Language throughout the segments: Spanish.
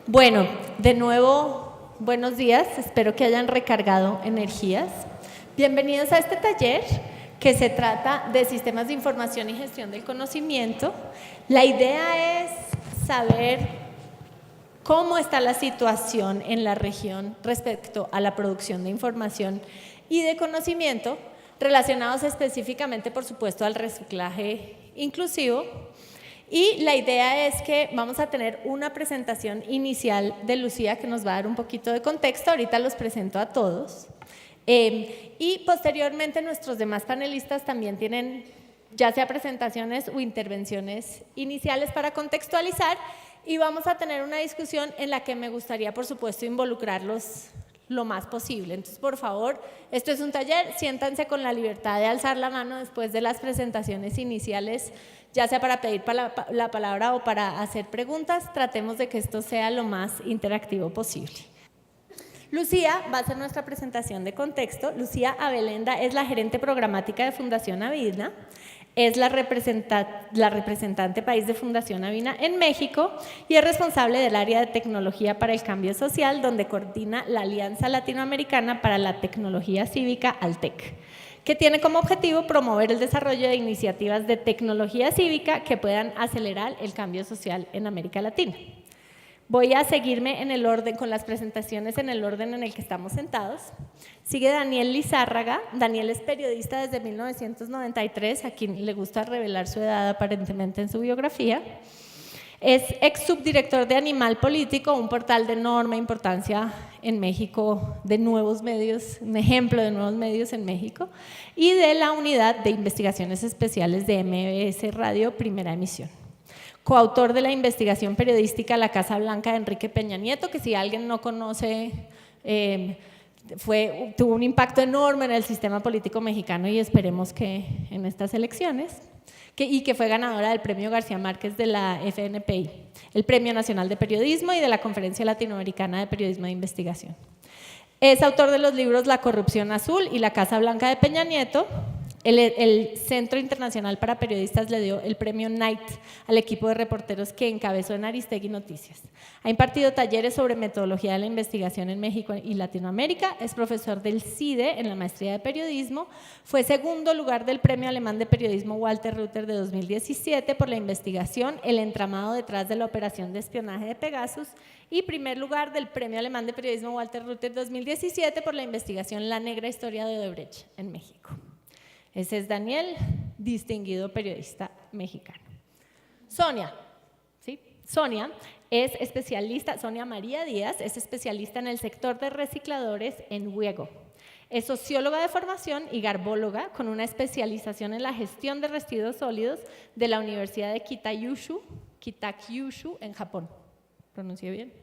Bueno, de nuevo, buenos días, espero que hayan recargado energías. Bienvenidos a este taller que se trata de sistemas de información y gestión del conocimiento. La idea es saber cómo está la situación en la región respecto a la producción de información y de conocimiento, relacionados específicamente, por supuesto, al reciclaje inclusivo. Y la idea es que vamos a tener una presentación inicial de Lucía que nos va a dar un poquito de contexto. Ahorita los presento a todos. Y posteriormente nuestros demás panelistas también tienen ya sea presentaciones o intervenciones iniciales para contextualizar, y vamos a tener una discusión en la que me gustaría, por supuesto, involucrarlos lo más posible. Entonces, por favor, esto es un taller, siéntanse con la libertad de alzar la mano después de las presentaciones iniciales, ya sea para pedir la palabra o para hacer preguntas. Tratemos de que esto sea lo más interactivo posible. Lucía va a hacer nuestra presentación de contexto. Lucía Abelenda es la gerente programática de Fundación Avina, es la representante país de Fundación Avina en México y es responsable del área de tecnología para el cambio social, donde coordina la Alianza Latinoamericana para la Tecnología Cívica, ALTEC, que tiene como objetivo promover el desarrollo de iniciativas de tecnología cívica que puedan acelerar el cambio social en América Latina. Voy a seguirme en el orden, con las presentaciones en el orden en el que estamos sentados. Sigue Daniel Lizárraga. Daniel es periodista desde 1993, a quien le gusta revelar su edad aparentemente en su biografía. Es ex subdirector de Animal Político, un portal de enorme importancia en México, de nuevos medios, un ejemplo de nuevos medios en México, y de la Unidad de Investigaciones Especiales de MBS Radio, primera emisión. Coautor de la investigación periodística La Casa Blanca de Enrique Peña Nieto, que si alguien no conoce, tuvo un impacto enorme en el sistema político mexicano y esperemos que en estas elecciones, y que fue ganadora del Premio García Márquez de la FNPI, el Premio Nacional de Periodismo y de la Conferencia Latinoamericana de Periodismo de Investigación. Es autor de los libros La Corrupción Azul y La Casa Blanca de Peña Nieto. El Centro Internacional para Periodistas le dio el premio Knight al equipo de reporteros que encabezó en Aristegui Noticias. Ha impartido talleres sobre metodología de la investigación en México y Latinoamérica, es profesor del CIDE en la maestría de periodismo, fue segundo lugar del premio alemán de periodismo Walter Reuther de 2017 por la investigación El entramado detrás de la operación de espionaje de Pegasus, y primer lugar del premio alemán de periodismo Walter Reuther 2017 por la investigación La negra historia de Odebrecht en México. Ese es Daniel, distinguido periodista mexicano. Sonia, ¿sí? Sonia es especialista, Sonia María Díaz, es especialista en el sector de recicladores en WIEGO. Es socióloga de formación y garbóloga con una especialización en la gestión de residuos sólidos de la Universidad de Kitakyushu en Japón. ¿Pronuncié bien?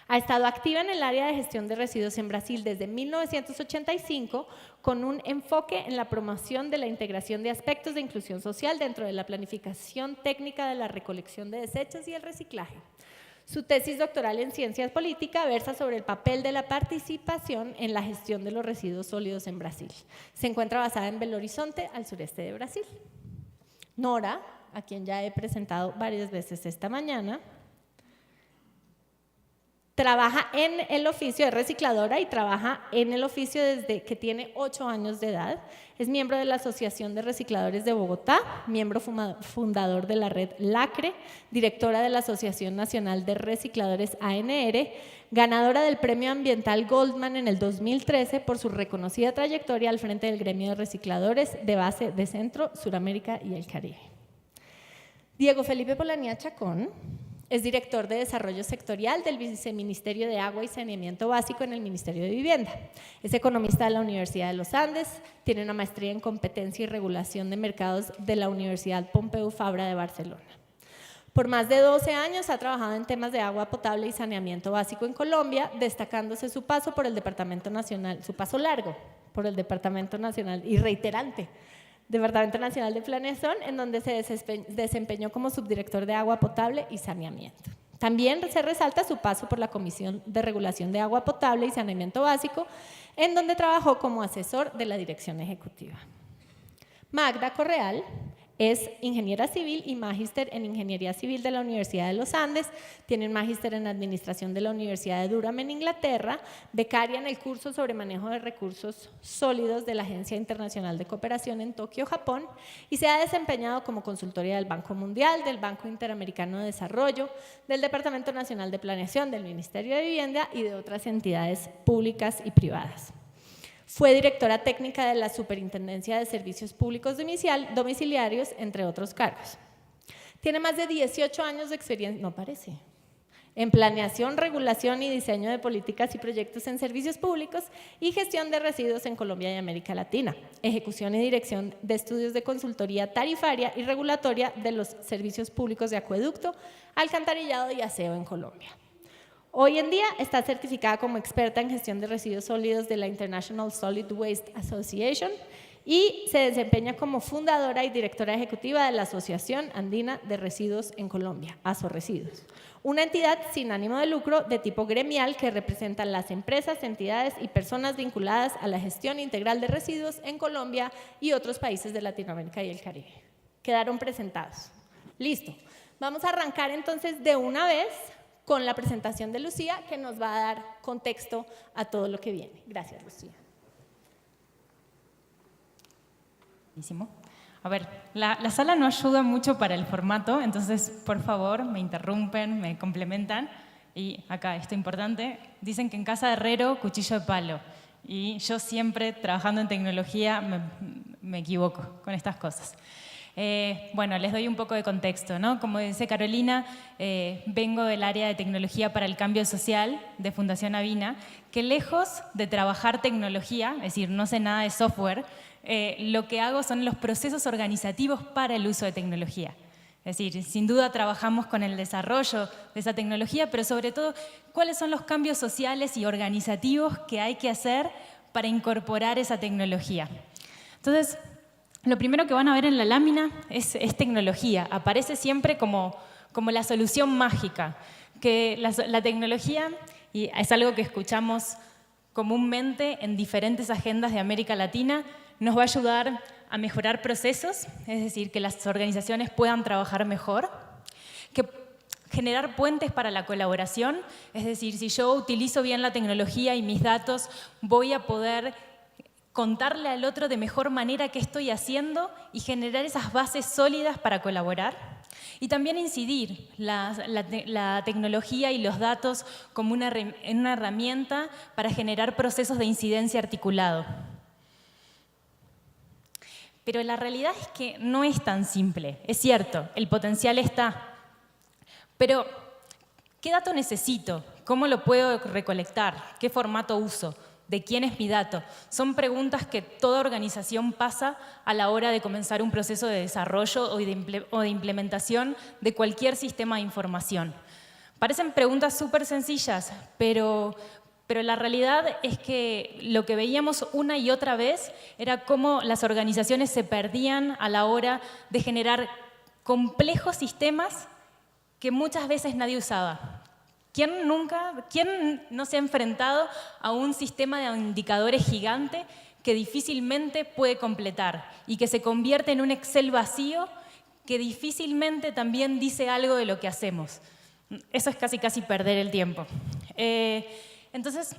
Ha estado activa en el área de gestión de residuos en Brasil desde 1985 con un enfoque en la promoción de la integración de aspectos de inclusión social dentro de la planificación técnica de la recolección de desechos y el reciclaje. Su tesis doctoral en ciencias políticas versa sobre el papel de la participación en la gestión de los residuos sólidos en Brasil. Se encuentra basada en Belo Horizonte, al sureste de Brasil. Nora, a quien ya he presentado varias veces esta mañana, trabaja en el oficio de recicladora y trabaja en el oficio desde que tiene 8 años de edad. Es miembro de la Asociación de Recicladores de Bogotá, miembro fundador de la red LACRE, directora de la Asociación Nacional de Recicladores ANR, ganadora del Premio Ambiental Goldman en el 2013 por su reconocida trayectoria al frente del gremio de recicladores de base de Centro, Suramérica y el Caribe. Diego Felipe Polanía Chacón es director de Desarrollo Sectorial del Viceministerio de Agua y Saneamiento Básico en el Ministerio de Vivienda. Es economista de la Universidad de los Andes, tiene una maestría en Competencia y Regulación de Mercados de la Universidad Pompeu Fabra de Barcelona. Por más de 12 años ha trabajado en temas de agua potable y saneamiento básico en Colombia, destacándose su paso por el Departamento Nacional, su paso largo por el Departamento Nacional y reiterante Departamento Nacional de Planeación, en donde se desempeñó como subdirector de agua potable y saneamiento. También se resalta su paso por la Comisión de Regulación de Agua Potable y Saneamiento Básico, en donde trabajó como asesor de la dirección ejecutiva. Magda Correal Es ingeniera civil y magíster en Ingeniería Civil de la Universidad de los Andes, tiene un magíster en Administración de la Universidad de Durham en Inglaterra, becaria en el curso sobre manejo de recursos sólidos de la Agencia Internacional de Cooperación en Tokio, Japón, y se ha desempeñado como consultoria del Banco Mundial, del Banco Interamericano de Desarrollo, del Departamento Nacional de Planeación, del Ministerio de Vivienda y de otras entidades públicas y privadas. Fue directora técnica de la Superintendencia de Servicios Públicos Domiciliarios, entre otros cargos. Tiene más de 18 años de experiencia, no parece, en planeación, regulación y diseño de políticas y proyectos en servicios públicos y gestión de residuos en Colombia y América Latina, ejecución y dirección de estudios de consultoría tarifaria y regulatoria de los servicios públicos de acueducto, alcantarillado y aseo en Colombia. Hoy en día está certificada como experta en gestión de residuos sólidos de la International Solid Waste Association y se desempeña como fundadora y directora ejecutiva de la Asociación Andina de Residuos en Colombia, ASOResiduos, una entidad sin ánimo de lucro de tipo gremial que representa las empresas, entidades y personas vinculadas a la gestión integral de residuos en Colombia y otros países de Latinoamérica y el Caribe. Quedaron presentados. Listo. Vamos a arrancar entonces de una vez con la presentación de Lucía, que nos va a dar contexto a todo lo que viene. Gracias, Lucía. Buenísimo. A ver, la sala no ayuda mucho para el formato, entonces, por favor, me interrumpen, me complementan. Y acá, esto importante, dicen que en casa de herrero, cuchillo de palo. Y yo siempre, trabajando en tecnología, me equivoco con estas cosas. Bueno, les doy un poco de contexto, ¿no? Como dice Carolina, vengo del área de tecnología para el cambio social de Fundación Avina, que lejos de trabajar tecnología, es decir, no sé nada de software, lo que hago son los procesos organizativos para el uso de tecnología. Es decir, sin duda trabajamos con el desarrollo de esa tecnología, pero sobre todo, ¿cuáles son los cambios sociales y organizativos que hay que hacer para incorporar esa tecnología? Entonces, lo primero que van a ver en la lámina es tecnología. Aparece siempre como la solución mágica, que la tecnología, y es algo que escuchamos comúnmente en diferentes agendas de América Latina, nos va a ayudar a mejorar procesos, es decir, que las organizaciones puedan trabajar mejor, que generar puentes para la colaboración, es decir, si yo utilizo bien la tecnología y mis datos, voy a poder contarle al otro de mejor manera qué estoy haciendo y generar esas bases sólidas para colaborar. Y también incidir la tecnología y los datos como una herramienta para generar procesos de incidencia articulado. Pero la realidad es que no es tan simple. Es cierto, el potencial está. Pero, ¿qué dato necesito? ¿Cómo lo puedo recolectar? ¿Qué formato uso? ¿De quién es mi dato? Son preguntas que toda organización pasa a la hora de comenzar un proceso de desarrollo o de implementación de cualquier sistema de información. Parecen preguntas súper sencillas, pero la realidad es que lo que veíamos una y otra vez era cómo las organizaciones se perdían a la hora de generar complejos sistemas que muchas veces nadie usaba. ¿Quién no se ha enfrentado a un sistema de indicadores gigante que difícilmente puede completar y que se convierte en un Excel vacío que difícilmente también dice algo de lo que hacemos? Eso es casi perder el tiempo. Entonces,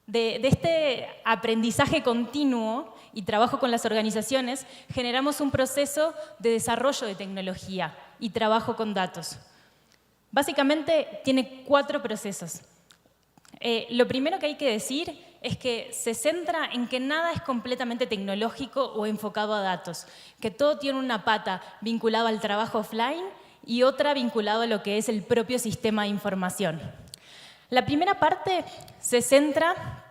de este aprendizaje continuo y trabajo con las organizaciones, generamos un proceso de desarrollo de tecnología y trabajo con datos. Básicamente tiene 4 procesos. Lo primero que hay que decir es que se centra en que nada es completamente tecnológico o enfocado a datos, que todo tiene una pata vinculada al trabajo offline y otra vinculada a lo que es el propio sistema de información. La primera parte se centra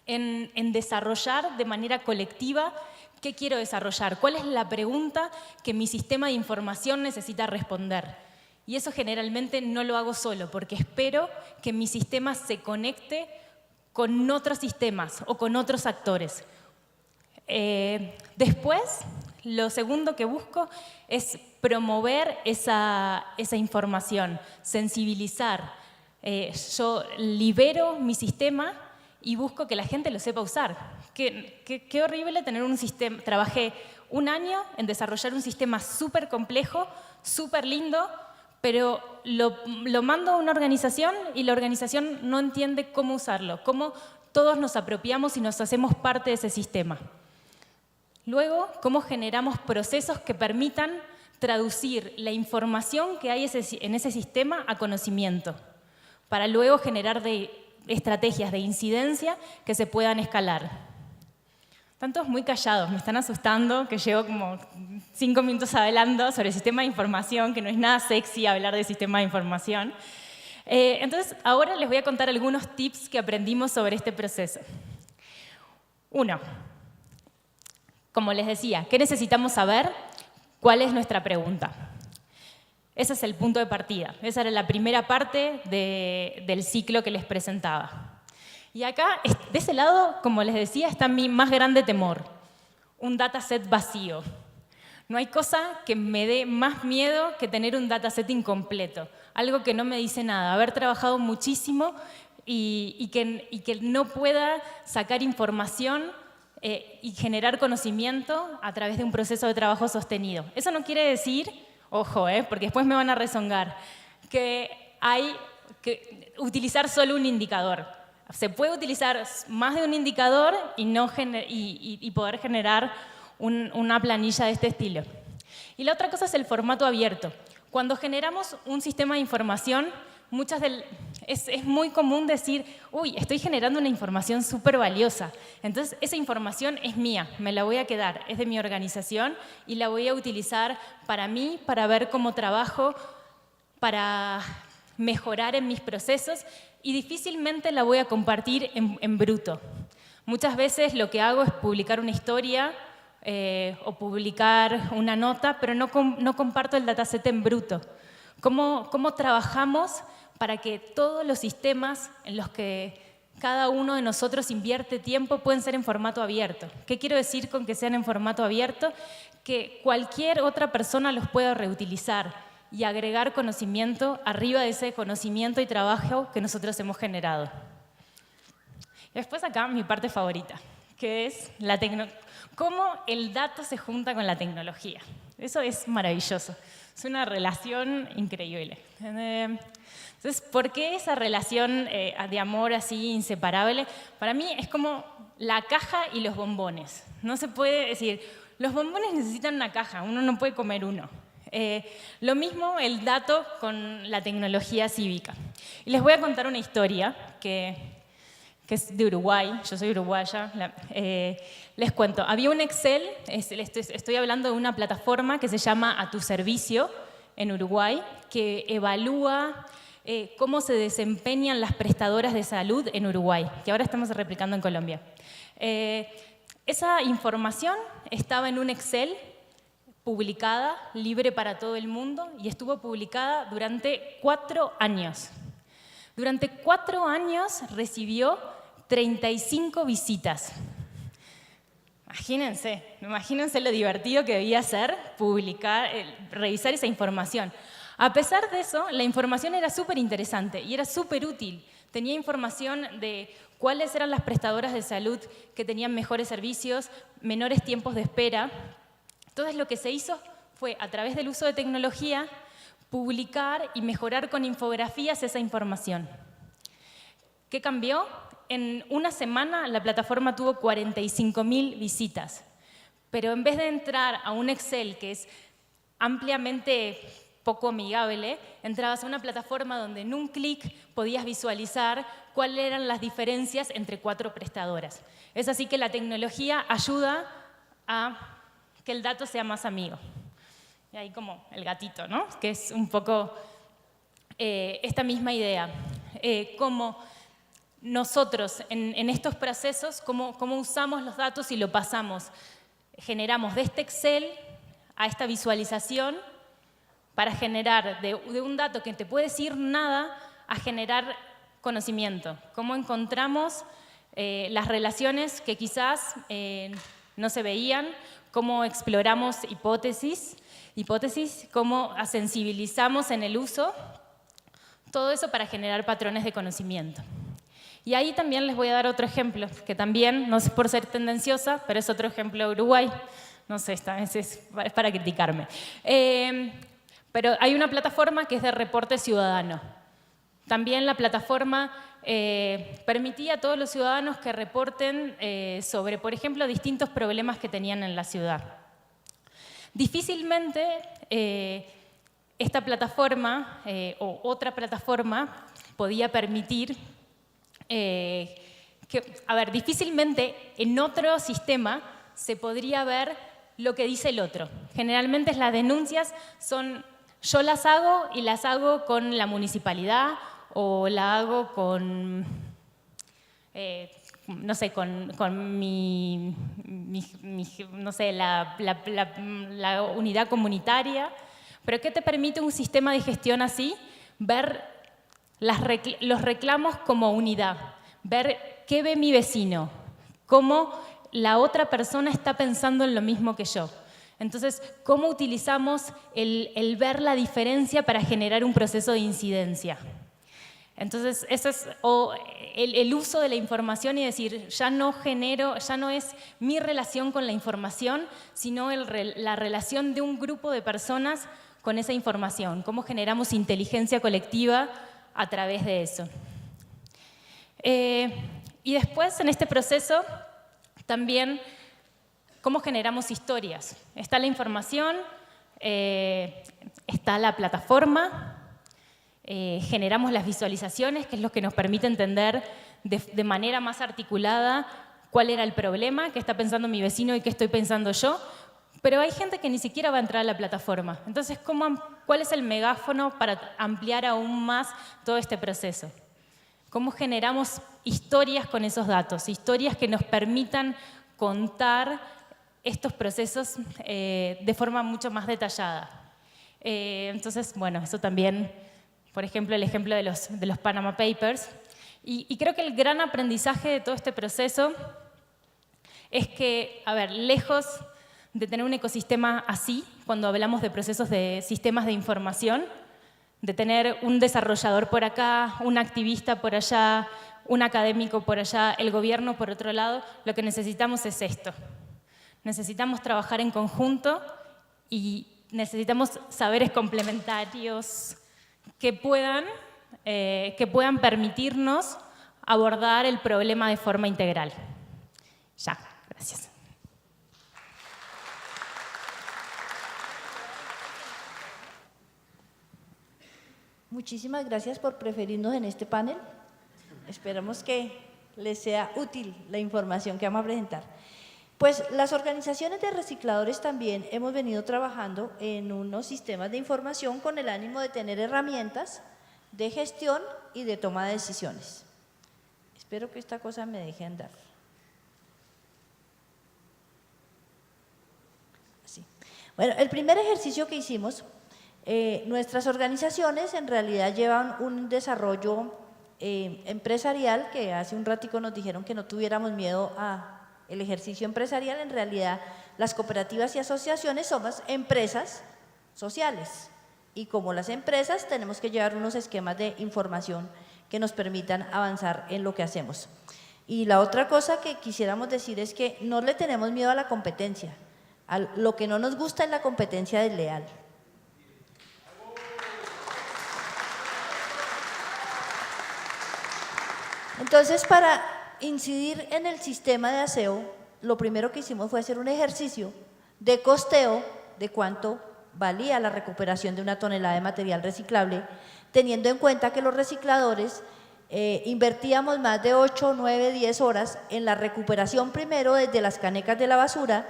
en desarrollar de manera colectiva qué quiero desarrollar, cuál es la pregunta que mi sistema de información necesita responder. Y eso generalmente no lo hago solo, porque espero que mi sistema se conecte con otros sistemas o con otros actores. Después, lo segundo que busco es promover esa información, sensibilizar. Yo libero mi sistema y busco que la gente lo sepa usar, qué horrible tener un sistema. Trabajé un año en desarrollar un sistema súper complejo, súper lindo, pero lo mando a una organización y la organización no entiende cómo usarlo, cómo todos nos apropiamos y nos hacemos parte de ese sistema. Luego, cómo generamos procesos que permitan traducir la información que hay en ese sistema a conocimiento, para luego generar estrategias de incidencia que se puedan escalar. Están todos muy callados, me están asustando, que llevo como 5 minutos hablando sobre el sistema de información, que no es nada sexy hablar de sistema de información. Entonces, ahora les voy a contar algunos tips que aprendimos sobre este proceso. 1. Como les decía, ¿qué necesitamos saber? ¿Cuál es nuestra pregunta? Ese es el punto de partida. Esa era la primera parte del ciclo que les presentaba. Y acá, de ese lado, como les decía, está mi más grande temor, un dataset vacío. No hay cosa que me dé más miedo que tener un dataset incompleto, algo que no me dice nada, haber trabajado muchísimo y que no pueda sacar información y generar conocimiento a través de un proceso de trabajo sostenido. Eso no quiere decir, ojo, porque después me van a rezongar, que hay que utilizar solo un indicador. Se puede utilizar más de un indicador y poder generar una planilla de este estilo. Y la otra cosa es el formato abierto. Cuando generamos un sistema de información, es muy común decir, uy, estoy generando una información súper valiosa. Entonces, esa información es mía, me la voy a quedar, es de mi organización y la voy a utilizar para mí, para ver cómo trabajo, para mejorar en mis procesos y difícilmente la voy a compartir en bruto. Muchas veces lo que hago es publicar una historia o publicar una nota, pero no comparto el dataset en bruto. ¿Cómo trabajamos para que todos los sistemas en los que cada uno de nosotros invierte tiempo pueden ser en formato abierto? ¿Qué quiero decir con que sean en formato abierto? Que cualquier otra persona los pueda reutilizar y agregar conocimiento arriba de ese conocimiento y trabajo que nosotros hemos generado. Y después acá mi parte favorita, que es cómo el dato se junta con la tecnología. Eso es maravilloso, es una relación increíble. Entonces, ¿por qué esa relación de amor así inseparable? Para mí es como la caja y los bombones. No se puede decir, los bombones necesitan una caja, uno no puede comer uno. Lo mismo el dato con la tecnología cívica. Y les voy a contar una historia que es de Uruguay, yo soy uruguaya. Les cuento, había un Excel, estoy hablando de una plataforma que se llama A Tu Servicio en Uruguay, que evalúa cómo se desempeñan las prestadoras de salud en Uruguay, que ahora estamos replicando en Colombia. Esa información estaba en un Excel publicada, libre para todo el mundo, y estuvo publicada durante 4 años. Durante 4 años recibió 35 visitas. Imagínense lo divertido que debía ser revisar esa información. A pesar de eso, la información era súper interesante y era súper útil. Tenía información de cuáles eran las prestadoras de salud que tenían mejores servicios, menores tiempos de espera. Entonces, lo que se hizo fue, a través del uso de tecnología, publicar y mejorar con infografías esa información. ¿Qué cambió? En una semana la plataforma tuvo 45.000 visitas, pero en vez de entrar a un Excel que es ampliamente poco amigable, entrabas a una plataforma donde en un clic podías visualizar cuáles eran las diferencias entre 4 prestadoras. Es así que la tecnología ayuda a que el dato sea más amigo. Y ahí como el gatito, ¿no? Que es un poco esta misma idea. Cómo nosotros en estos procesos, cómo usamos los datos y lo pasamos. Generamos de este Excel a esta visualización para generar de un dato que te puede decir nada a generar conocimiento. Cómo encontramos las relaciones que quizás no se veían, cómo exploramos hipótesis, cómo sensibilizamos en el uso, todo eso para generar patrones de conocimiento. Y ahí también les voy a dar otro ejemplo, que también, no es por ser tendenciosa, pero es otro ejemplo de Uruguay. No sé, esta vez es para criticarme. Pero hay una plataforma que es de reporte ciudadano. También la plataforma permitía a todos los ciudadanos que reporten sobre, por ejemplo, distintos problemas que tenían en la ciudad. Difícilmente esta plataforma o otra plataforma podía permitir difícilmente en otro sistema se podría ver lo que dice el otro. Generalmente las denuncias son, yo las hago y las hago con la municipalidad o la hago con, no sé, con mi no sé, la unidad comunitaria. Pero ¿qué te permite un sistema de gestión así? Ver los reclamos como unidad, ver qué ve mi vecino, cómo la otra persona está pensando en lo mismo que yo. Entonces, ¿cómo utilizamos el ver la diferencia para generar un proceso de incidencia? Entonces, eso es el uso de la información y decir, ya no es mi relación con la información, sino la relación de un grupo de personas con esa información. ¿Cómo generamos inteligencia colectiva a través de eso? Y después, en este proceso, también, ¿cómo generamos historias? Está la información, está la plataforma, generamos las visualizaciones, que es lo que nos permite entender de manera más articulada cuál era el problema, qué está pensando mi vecino y qué estoy pensando yo. Pero hay gente que ni siquiera va a entrar a la plataforma. Entonces, ¿cuál es el megáfono para ampliar aún más todo este proceso? ¿Cómo generamos historias con esos datos? Historias que nos permitan contar estos procesos de forma mucho más detallada. Entonces, bueno, eso también, por ejemplo, el ejemplo de los Panama Papers. Y creo que el gran aprendizaje de todo este proceso es que, lejos de tener un ecosistema así, cuando hablamos de procesos de sistemas de información, de tener un desarrollador por acá, un activista por allá, un académico por allá, el gobierno por otro lado, lo que necesitamos es esto. Necesitamos trabajar en conjunto y necesitamos saberes complementarios que puedan permitirnos abordar el problema de forma integral. Ya, gracias. Muchísimas gracias por preferirnos en este panel. Esperamos que les sea útil la información que vamos a presentar. Pues las organizaciones de recicladores también hemos venido trabajando en unos sistemas de información con el ánimo de tener herramientas de gestión y de toma de decisiones. Espero que esta cosa me deje andar. Así. Bueno, el primer ejercicio que hicimos, nuestras organizaciones en realidad llevan un desarrollo empresarial, que hace un ratico nos dijeron que no tuviéramos miedo al ejercicio empresarial. En realidad las cooperativas y asociaciones somos empresas sociales y como las empresas tenemos que llevar unos esquemas de información que nos permitan avanzar en lo que hacemos. Y la otra cosa que quisiéramos decir es que no le tenemos miedo a la competencia. Lo que no nos gusta es la competencia desleal. Entonces, para incidir en el sistema de aseo, lo primero que hicimos fue hacer un ejercicio de costeo de cuánto valía la recuperación de una tonelada de material reciclable, teniendo en cuenta que los recicladores invertíamos más de 8, 9, 10 horas en la recuperación primero desde las canecas de la basura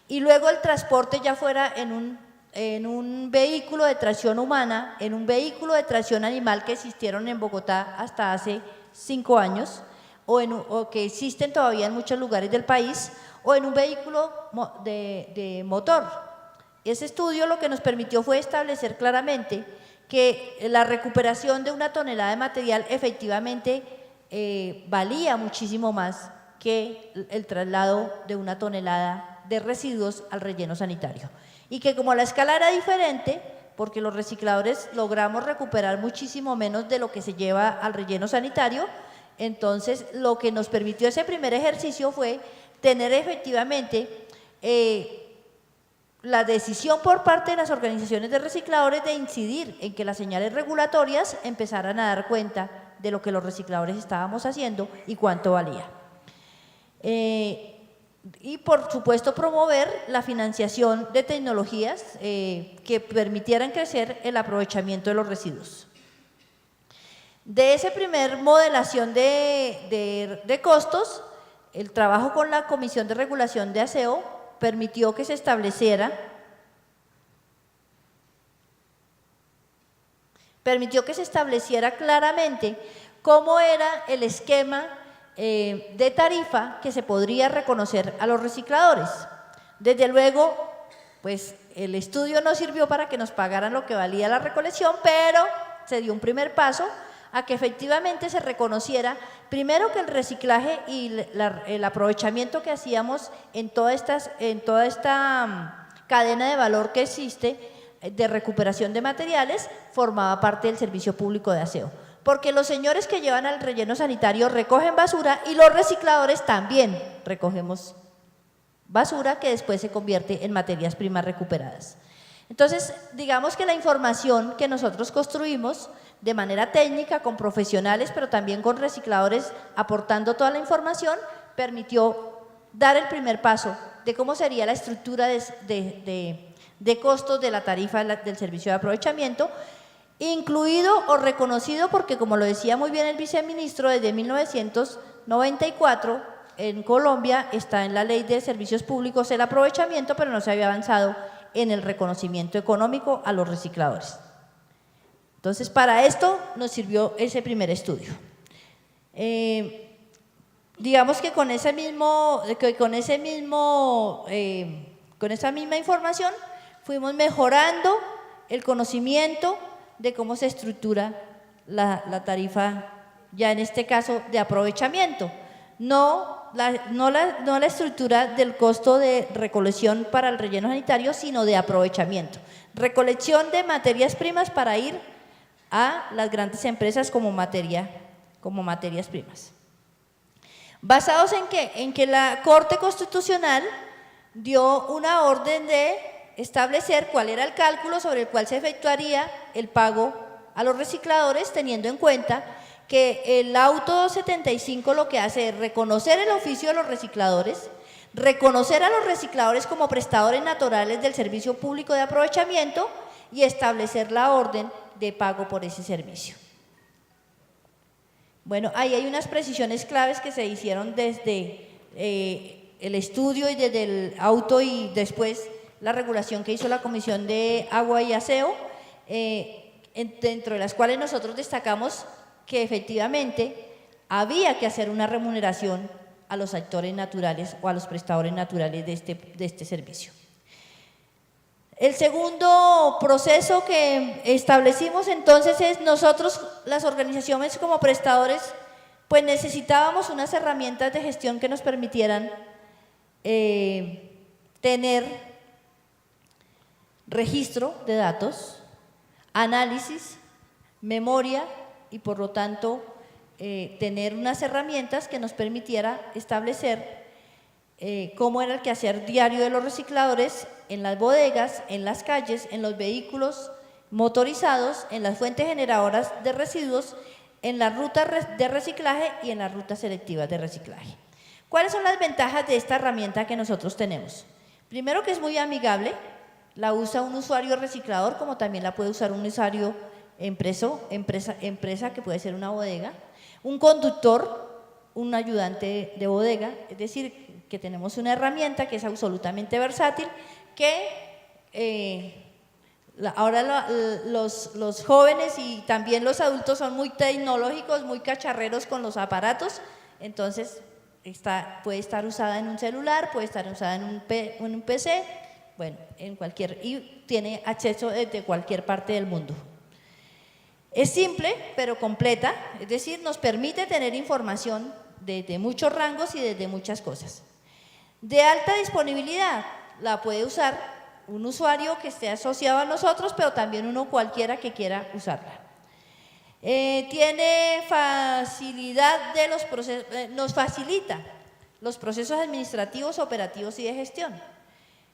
y luego el transporte ya fuera en un vehículo de tracción humana, en un vehículo de tracción animal que existieron en Bogotá hasta hace 5 años, o que existen todavía en muchos lugares del país, o en un vehículo de motor. Ese estudio lo que nos permitió fue establecer claramente que la recuperación de una tonelada de material efectivamente valía muchísimo más que el traslado de una tonelada de residuos al relleno sanitario. Y que como la escala era diferente, porque los recicladores logramos recuperar muchísimo menos de lo que se lleva al relleno sanitario, Entonces, lo que nos permitió ese primer ejercicio fue tener efectivamente la decisión por parte de las organizaciones de recicladores de incidir en que las señales regulatorias empezaran a dar cuenta de lo que los recicladores estábamos haciendo y cuánto valía. Y por supuesto promover la financiación de tecnologías que permitieran crecer el aprovechamiento de los residuos. De esa primer modelación de costos, el trabajo con la Comisión de Regulación de Aseo permitió que se estableciera claramente cómo era el esquema de tarifa que se podría reconocer a los recicladores. Desde luego, pues el estudio no sirvió para que nos pagaran lo que valía la recolección, pero se dio un primer paso a que efectivamente se reconociera primero que el reciclaje y el aprovechamiento que hacíamos en toda esta cadena de valor que existe de recuperación de materiales formaba parte del servicio público de aseo. Porque los señores que llevan al relleno sanitario recogen basura y los recicladores también recogemos basura que después se convierte en materias primas recuperadas. Entonces, digamos que la información que nosotros construimos de manera técnica, con profesionales, pero también con recicladores aportando toda la información, permitió dar el primer paso de cómo sería la estructura de costos de la tarifa del servicio de aprovechamiento, incluido o reconocido, porque como lo decía muy bien el viceministro, desde 1994 en Colombia está en la Ley de Servicios Públicos el aprovechamiento, pero no se había avanzado en el reconocimiento económico a los recicladores. Entonces, para esto nos sirvió ese primer estudio. Digamos que con esa misma información fuimos mejorando el conocimiento de cómo se estructura la tarifa, ya en este caso de aprovechamiento, no la estructura del costo de recolección para el relleno sanitario, sino de aprovechamiento. Recolección de materias primas para ir a las grandes empresas como materias primas. ¿Basados en qué? En que la Corte Constitucional dio una orden de establecer cuál era el cálculo sobre el cual se efectuaría el pago a los recicladores, teniendo en cuenta que el auto 275 lo que hace es reconocer el oficio de los recicladores, reconocer a los recicladores como prestadores naturales del servicio público de aprovechamiento y establecer la orden de pago por ese servicio. Bueno, ahí hay unas precisiones claves que se hicieron desde el estudio y desde el auto y después la regulación que hizo la Comisión de Agua y Aseo, dentro de las cuales nosotros destacamos que efectivamente había que hacer una remuneración a los actores naturales o a los prestadores naturales de este servicio. El segundo proceso que establecimos entonces es nosotros, las organizaciones como prestadores, pues necesitábamos unas herramientas de gestión que nos permitieran tener registro de datos, análisis, memoria y por lo tanto tener unas herramientas que nos permitiera establecer cómo era el quehacer diario de los recicladores en las bodegas, en las calles, en los vehículos motorizados, en las fuentes generadoras de residuos, en las rutas de reciclaje y en las rutas selectivas de reciclaje. ¿Cuáles son las ventajas de esta herramienta que nosotros tenemos? Primero, que es muy amigable, la usa un usuario reciclador como también la puede usar un usuario empresa que puede ser una bodega, un conductor, un ayudante de bodega, es decir, que tenemos una herramienta que es absolutamente versátil, que ahora los jóvenes y también los adultos son muy tecnológicos, muy cacharreros con los aparatos, entonces puede estar usada en un celular, puede estar usada en un PC, bueno, y tiene acceso desde cualquier parte del mundo. Es simple, pero completa, es decir, nos permite tener información desde muchos rangos y desde muchas cosas. De alta disponibilidad, la puede usar un usuario que esté asociado a nosotros, pero también uno cualquiera que quiera usarla. Tiene facilidad de los procesos, nos facilita los procesos administrativos, operativos y de gestión.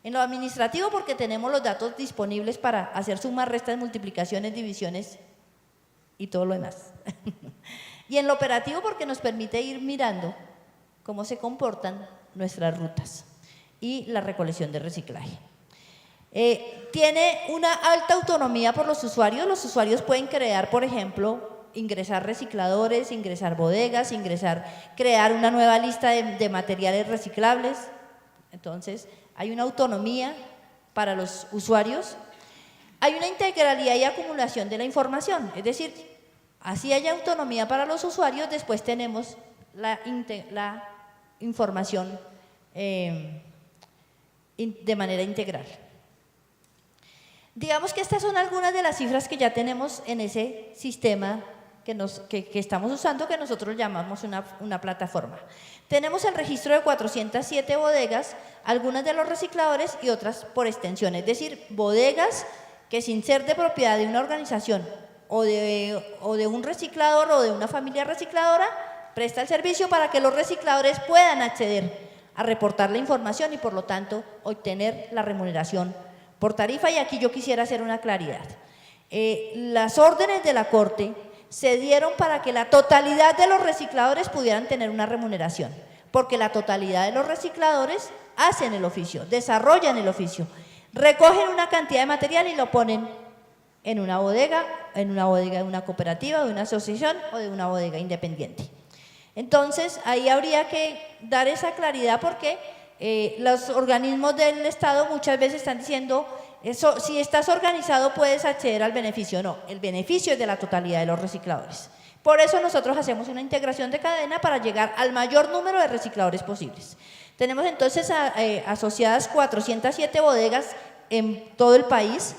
En lo administrativo porque tenemos los datos disponibles para hacer sumas, restas, multiplicaciones, divisiones y todo lo demás. Y en lo operativo porque nos permite ir mirando cómo se comportan nuestras rutas y la recolección de reciclaje. Tiene una alta autonomía por los usuarios pueden crear, por ejemplo, ingresar recicladores, ingresar bodegas, crear una nueva lista de materiales reciclables. Entonces, hay una autonomía para los usuarios, hay una integralidad y acumulación de la información, es decir, así hay autonomía para los usuarios, después tenemos la información de manera integral. Digamos que estas son algunas de las cifras que ya tenemos en ese sistema que estamos usando, que nosotros llamamos una plataforma. Tenemos el registro de 407 bodegas, algunas de los recicladores y otras por extensión, es decir, bodegas que sin ser de propiedad de una organización o de un reciclador o de una familia recicladora, presta el servicio para que los recicladores puedan acceder a reportar la información y por lo tanto obtener la remuneración por tarifa. Y aquí yo quisiera hacer una claridad. Las órdenes de la Corte se dieron para que la totalidad de los recicladores pudieran tener una remuneración, porque la totalidad de los recicladores hacen el oficio, desarrollan el oficio, recogen una cantidad de material y lo ponen en una bodega de una cooperativa, de una asociación o de una bodega independiente. Entonces, ahí habría que dar esa claridad porque los organismos del Estado muchas veces están diciendo, eso, si estás organizado puedes acceder al beneficio. No, el beneficio es de la totalidad de los recicladores. Por eso nosotros hacemos una integración de cadena para llegar al mayor número de recicladores posibles. Tenemos entonces asociadas 407 bodegas en todo el país.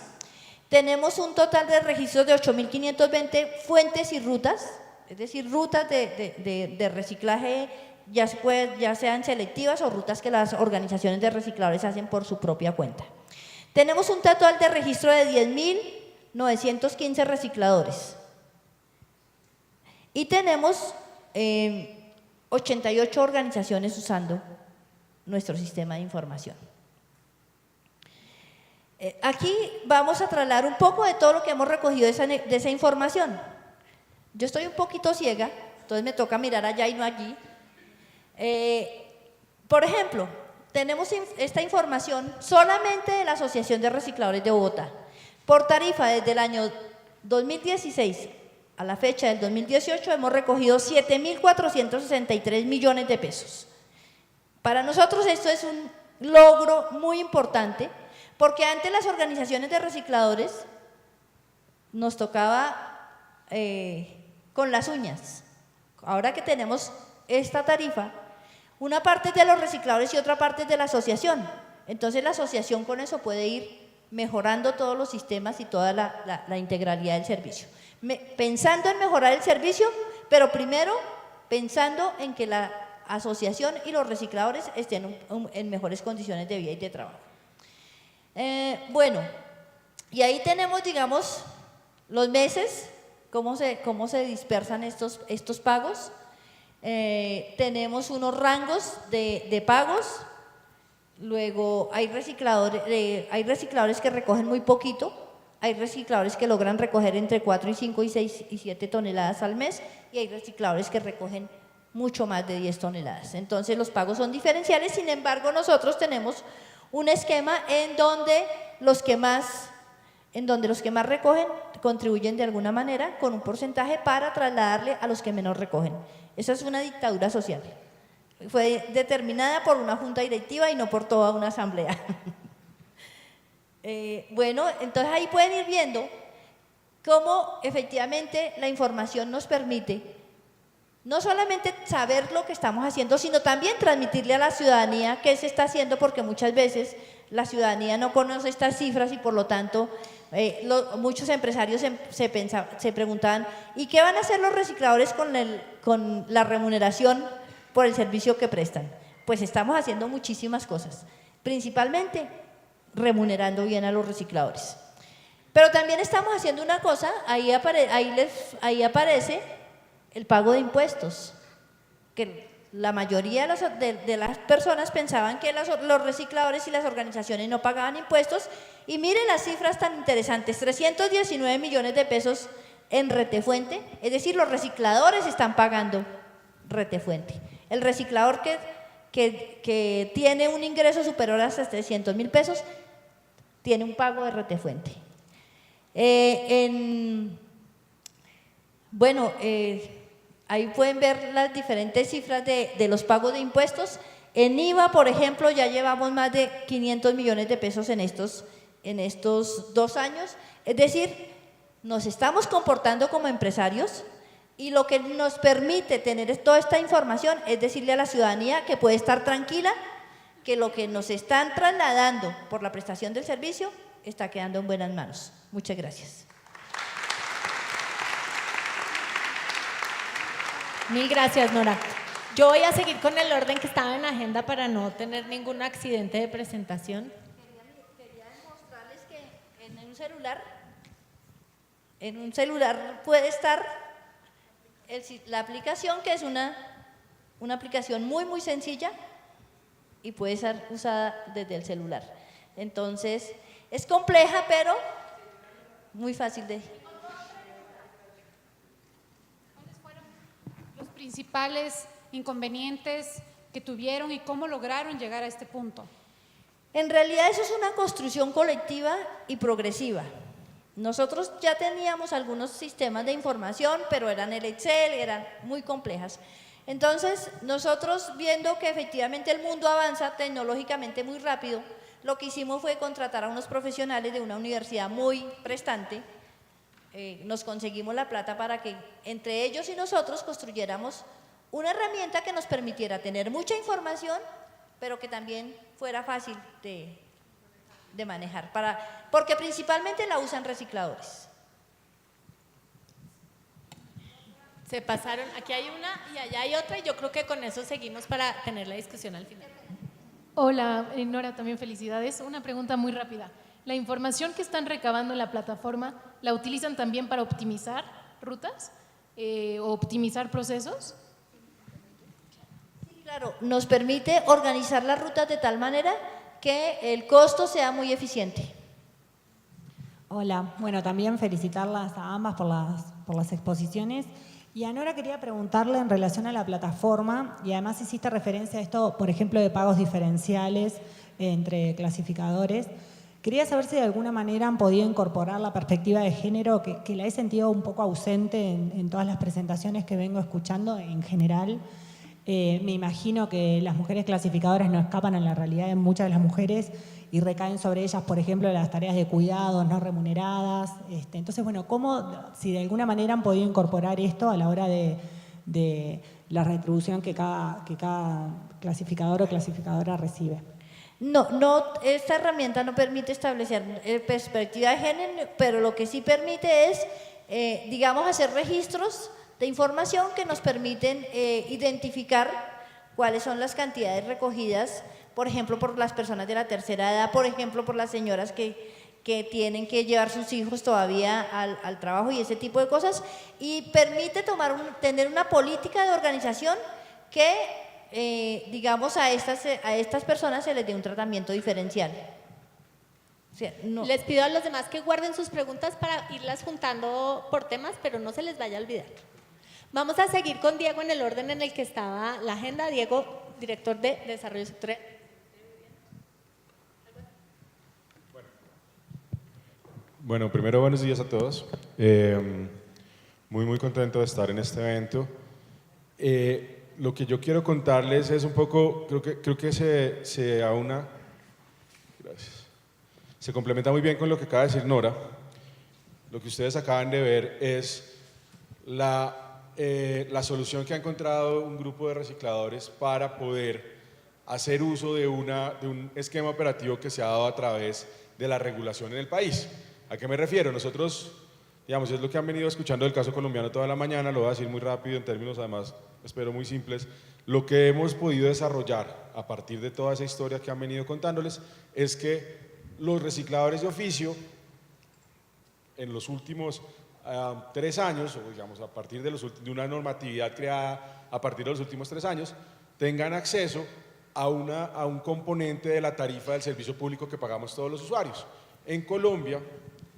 Tenemos un total de registros de 8.520 fuentes y rutas, es decir, rutas de reciclaje, ya sean selectivas o rutas que las organizaciones de recicladores hacen por su propia cuenta. Tenemos un total de registro de 10.915 recicladores y tenemos 88 organizaciones usando nuestro sistema de información. Aquí vamos a trasladar un poco de todo lo que hemos recogido de esa información. Yo estoy un poquito ciega, entonces me toca mirar allá y no allí. Por ejemplo, tenemos esta información solamente de la Asociación de Recicladores de Bogotá. Por tarifa, desde el año 2016 a la fecha del 2018 hemos recogido 7.463 millones de pesos. Para nosotros esto es un logro muy importante, porque antes las organizaciones de recicladores nos tocaba con las uñas. Ahora que tenemos esta tarifa, una parte es de los recicladores y otra parte es de la asociación. Entonces la asociación con eso puede ir mejorando todos los sistemas y toda la integralidad del servicio. Pensando en mejorar el servicio, pero primero pensando en que la asociación y los recicladores estén en mejores condiciones de vida y de trabajo. Bueno, y ahí tenemos, digamos, los meses, cómo se dispersan estos pagos. Tenemos unos rangos de pagos, luego hay recicladores que recogen muy poquito, hay recicladores que logran recoger entre 4 y 5 y 6 y 7 toneladas al mes y hay recicladores que recogen mucho más de 10 toneladas. Entonces los pagos son diferenciales, sin embargo nosotros tenemos un esquema en donde los que más recogen contribuyen de alguna manera con un porcentaje para trasladarle a los que menos recogen. Esa es una dictadura social. Fue determinada por una junta directiva y no por toda una asamblea. Bueno, entonces ahí pueden ir viendo cómo efectivamente la información nos permite no solamente saber lo que estamos haciendo, sino también transmitirle a la ciudadanía qué se está haciendo, porque muchas veces la ciudadanía no conoce estas cifras y por lo tanto muchos empresarios se preguntaban ¿y qué van a hacer los recicladores con la remuneración por el servicio que prestan? Pues estamos haciendo muchísimas cosas, principalmente remunerando bien a los recicladores. Pero también estamos haciendo una cosa, ahí aparece el pago de impuestos, que la mayoría de las personas pensaban que los recicladores y las organizaciones no pagaban impuestos, y miren las cifras tan interesantes: 319 millones de pesos en Retefuente, es decir, los recicladores están pagando Retefuente. El reciclador que tiene un ingreso superior a hasta 300.000 pesos tiene un pago de Retefuente. Ahí pueden ver las diferentes cifras de los pagos de impuestos. En IVA, por ejemplo, ya llevamos más de 500 millones de pesos en estos 2 años. Es decir, nos estamos comportando como empresarios, y lo que nos permite tener toda esta información es decirle a la ciudadanía que puede estar tranquila, que lo que nos están trasladando por la prestación del servicio está quedando en buenas manos. Muchas gracias. Mil gracias, Nora. Yo voy a seguir con el orden que estaba en la agenda para no tener ningún accidente de presentación. Quería demostrarles que en un celular puede estar la aplicación, que es una aplicación muy sencilla y puede ser usada desde el celular. Entonces, es compleja, pero muy fácil de... ¿Cuáles fueron los principales inconvenientes que tuvieron y cómo lograron llegar a este punto? En realidad eso es una construcción colectiva y progresiva. Nosotros ya teníamos algunos sistemas de información, pero eran el Excel, eran muy complejas. Entonces, nosotros, viendo que efectivamente el mundo avanza tecnológicamente muy rápido, lo que hicimos fue contratar a unos profesionales de una universidad muy prestante. Nos conseguimos la plata para que entre ellos y nosotros construyéramos una herramienta que nos permitiera tener mucha información, pero que también fuera fácil de manejar, porque principalmente la usan recicladores. Se pasaron, aquí hay una y allá hay otra, y yo creo que con eso seguimos para tener la discusión al final. Hola, Nora, también felicidades. Una pregunta muy rápida. ¿La información que están recabando en la plataforma la utilizan también para optimizar rutas o optimizar procesos? Sí, claro, nos permite organizar las rutas de tal manera que el costo sea muy eficiente. Hola, bueno, también felicitarlas a ambas por las exposiciones. Y a Nora quería preguntarle en relación a la plataforma, y además hiciste referencia a esto, por ejemplo, de pagos diferenciales entre clasificadores. Quería saber si de alguna manera han podido incorporar la perspectiva de género, que la he sentido un poco ausente en todas las presentaciones que vengo escuchando en general. Me imagino que las mujeres clasificadoras no escapan a la realidad de muchas de las mujeres y recaen sobre ellas, por ejemplo, las tareas de cuidados no remuneradas. Entonces, bueno, si de alguna manera han podido incorporar esto a la hora de la retribución que cada clasificador o clasificadora recibe. No, esta herramienta no permite establecer perspectiva de género, pero lo que sí permite es, digamos, hacer registros de información que nos permiten identificar cuáles son las cantidades recogidas, por ejemplo, por las personas de la tercera edad, por ejemplo, por las señoras que tienen que llevar sus hijos todavía al trabajo y ese tipo de cosas, y permite tener una política de organización que, digamos, a estas personas se les dé un tratamiento diferencial. O sea, no. Les pido a los demás que guarden sus preguntas para irlas juntando por temas, pero no se les vaya a olvidar. Vamos a seguir con Diego en el orden en el que estaba la agenda. Diego, director de Desarrollo Sectorial. Bueno, primero buenos días a todos. Muy contento de estar en este evento. Lo que yo quiero contarles es un poco, creo que se aúna, gracias, se complementa muy bien con lo que acaba de decir Nora. Lo que ustedes acaban de ver es la solución que ha encontrado un grupo de recicladores para poder hacer uso de un esquema operativo que se ha dado a través de la regulación en el país. ¿A qué me refiero? Nosotros, digamos, es lo que han venido escuchando del caso colombiano toda la mañana, lo voy a decir muy rápido en términos además, espero muy simples. Lo que hemos podido desarrollar a partir de toda esa historia que han venido contándoles es que los recicladores de oficio en los últimos 3 años, o digamos a partir de una normatividad creada a partir de los últimos 3 años, tengan acceso a un componente de la tarifa del servicio público que pagamos todos los usuarios. En Colombia,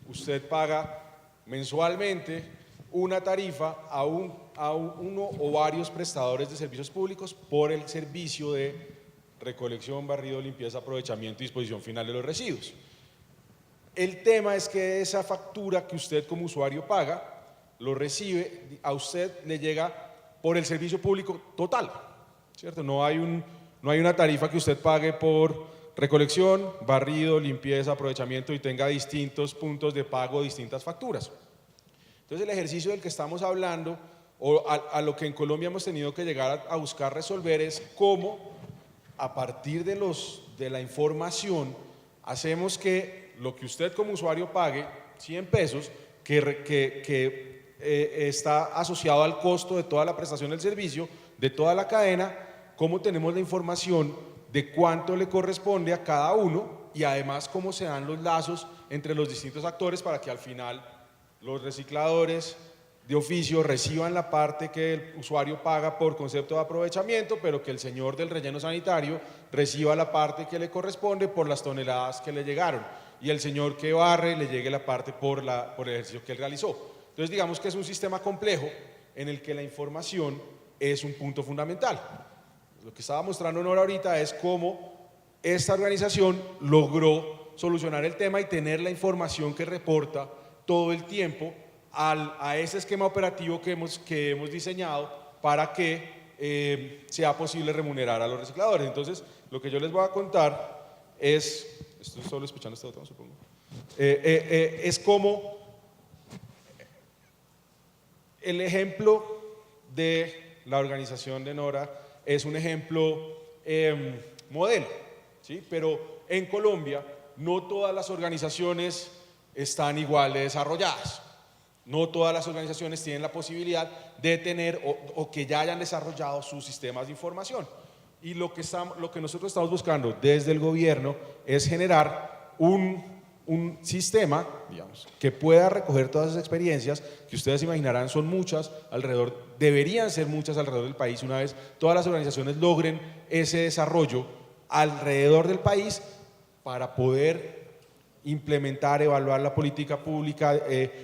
usted paga mensualmente una tarifa a uno o varios prestadores de servicios públicos por el servicio de recolección, barrido, limpieza, aprovechamiento y disposición final de los residuos. El tema es que esa factura que usted como usuario paga, lo recibe, a usted le llega por el servicio público total, ¿cierto? No hay una tarifa que usted pague por recolección, barrido, limpieza, aprovechamiento y tenga distintos puntos de pago, distintas facturas. Entonces el ejercicio del que estamos hablando, o a lo que en Colombia hemos tenido que llegar a buscar resolver, es cómo a partir de la información hacemos que lo que usted como usuario pague, 100 pesos, que está asociado al costo de toda la prestación del servicio, de toda la cadena, cómo tenemos la información de cuánto le corresponde a cada uno y además cómo se dan los lazos entre los distintos actores para que al final los recicladores de oficio reciban la parte que el usuario paga por concepto de aprovechamiento, pero que el señor del relleno sanitario reciba la parte que le corresponde por las toneladas que le llegaron y el señor que barre le llegue la parte por el ejercicio que él realizó. Entonces digamos que es un sistema complejo en el que la información es un punto fundamental. Lo que estaba mostrando Nora ahorita es cómo esta organización logró solucionar el tema y tener la información que reporta todo el tiempo a ese esquema operativo que hemos diseñado para que sea posible remunerar a los recicladores. Entonces, lo que yo les voy a contar es, estoy solo escuchando este botón, supongo, es como el ejemplo de la organización de Nora es un ejemplo modelo, ¿sí? Pero en Colombia no todas las organizaciones están igual de desarrolladas. No todas las organizaciones tienen la posibilidad de tener o que ya hayan desarrollado sus sistemas de información. Y lo que nosotros estamos buscando desde el gobierno es generar un sistema, digamos, que pueda recoger todas esas experiencias que ustedes imaginarán son muchas deberían ser muchas alrededor del país una vez todas las organizaciones logren ese desarrollo alrededor del país para poder implementar, evaluar la política pública,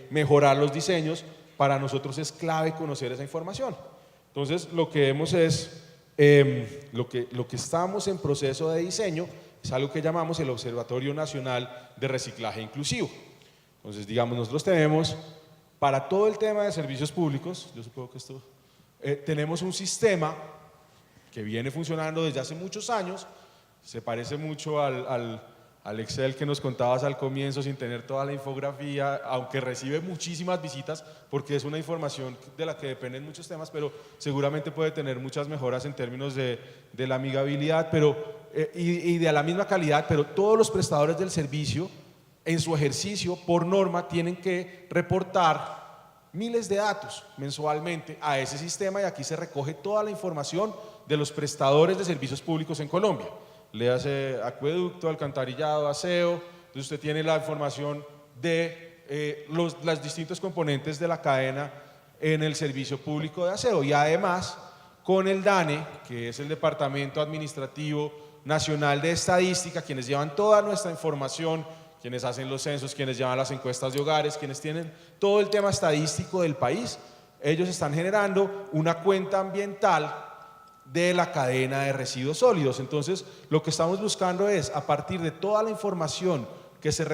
mejorar los diseños. Para nosotros es clave conocer esa información. Entonces lo que vemos es, lo que estamos en proceso de diseño es algo que llamamos el Observatorio Nacional de Reciclaje Inclusivo. Entonces digamos, nosotros tenemos para todo el tema de servicios públicos, yo supongo que esto, tenemos un sistema que viene funcionando desde hace muchos años, se parece mucho al Excel que nos contabas al comienzo sin tener toda la infografía, aunque recibe muchísimas visitas porque es una información de la que dependen muchos temas, pero seguramente puede tener muchas mejoras en términos de la amigabilidad y de la misma calidad, pero todos los prestadores del servicio en su ejercicio por norma tienen que reportar miles de datos mensualmente a ese sistema y aquí se recoge toda la información de los prestadores de servicios públicos en Colombia. Léase acueducto, alcantarillado, aseo. Entonces usted tiene la información de los distintos componentes de la cadena en el servicio público de aseo y además con el DANE, que es el Departamento Administrativo Nacional de Estadística, quienes llevan toda nuestra información, quienes hacen los censos, quienes llevan las encuestas de hogares, quienes tienen todo el tema estadístico del país, ellos están generando una cuenta ambiental de la cadena de residuos sólidos. Entonces, lo que estamos buscando es, a partir de toda la información que se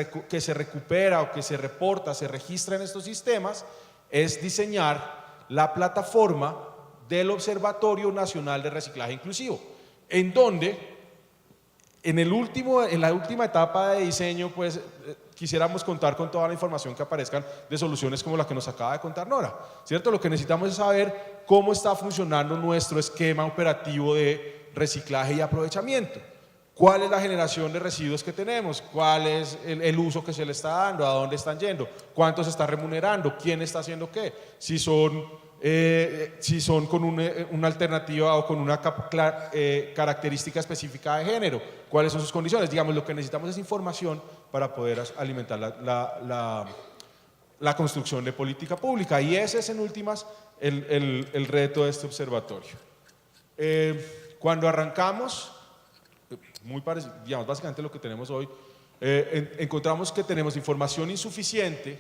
recupera o que se reporta, se registra en estos sistemas, es diseñar la plataforma del Observatorio Nacional de Reciclaje Inclusivo, en donde, en la última etapa de diseño, pues quisiéramos contar con toda la información que aparezcan de soluciones como la que nos acaba de contar Nora, ¿cierto? Lo que necesitamos es saber cómo está funcionando nuestro esquema operativo de reciclaje y aprovechamiento. ¿Cuál es la generación de residuos que tenemos? ¿Cuál es el uso que se le está dando? ¿A dónde están yendo? ¿Cuánto se está remunerando? ¿Quién está haciendo qué? Si son con una alternativa o con una característica específica de género, cuáles son sus condiciones. Digamos, lo que necesitamos es información para poder alimentar la construcción de política pública. Y ese es en últimas el reto de este observatorio. Cuando arrancamos, muy parecido, digamos, básicamente lo que tenemos hoy, encontramos que tenemos información insuficiente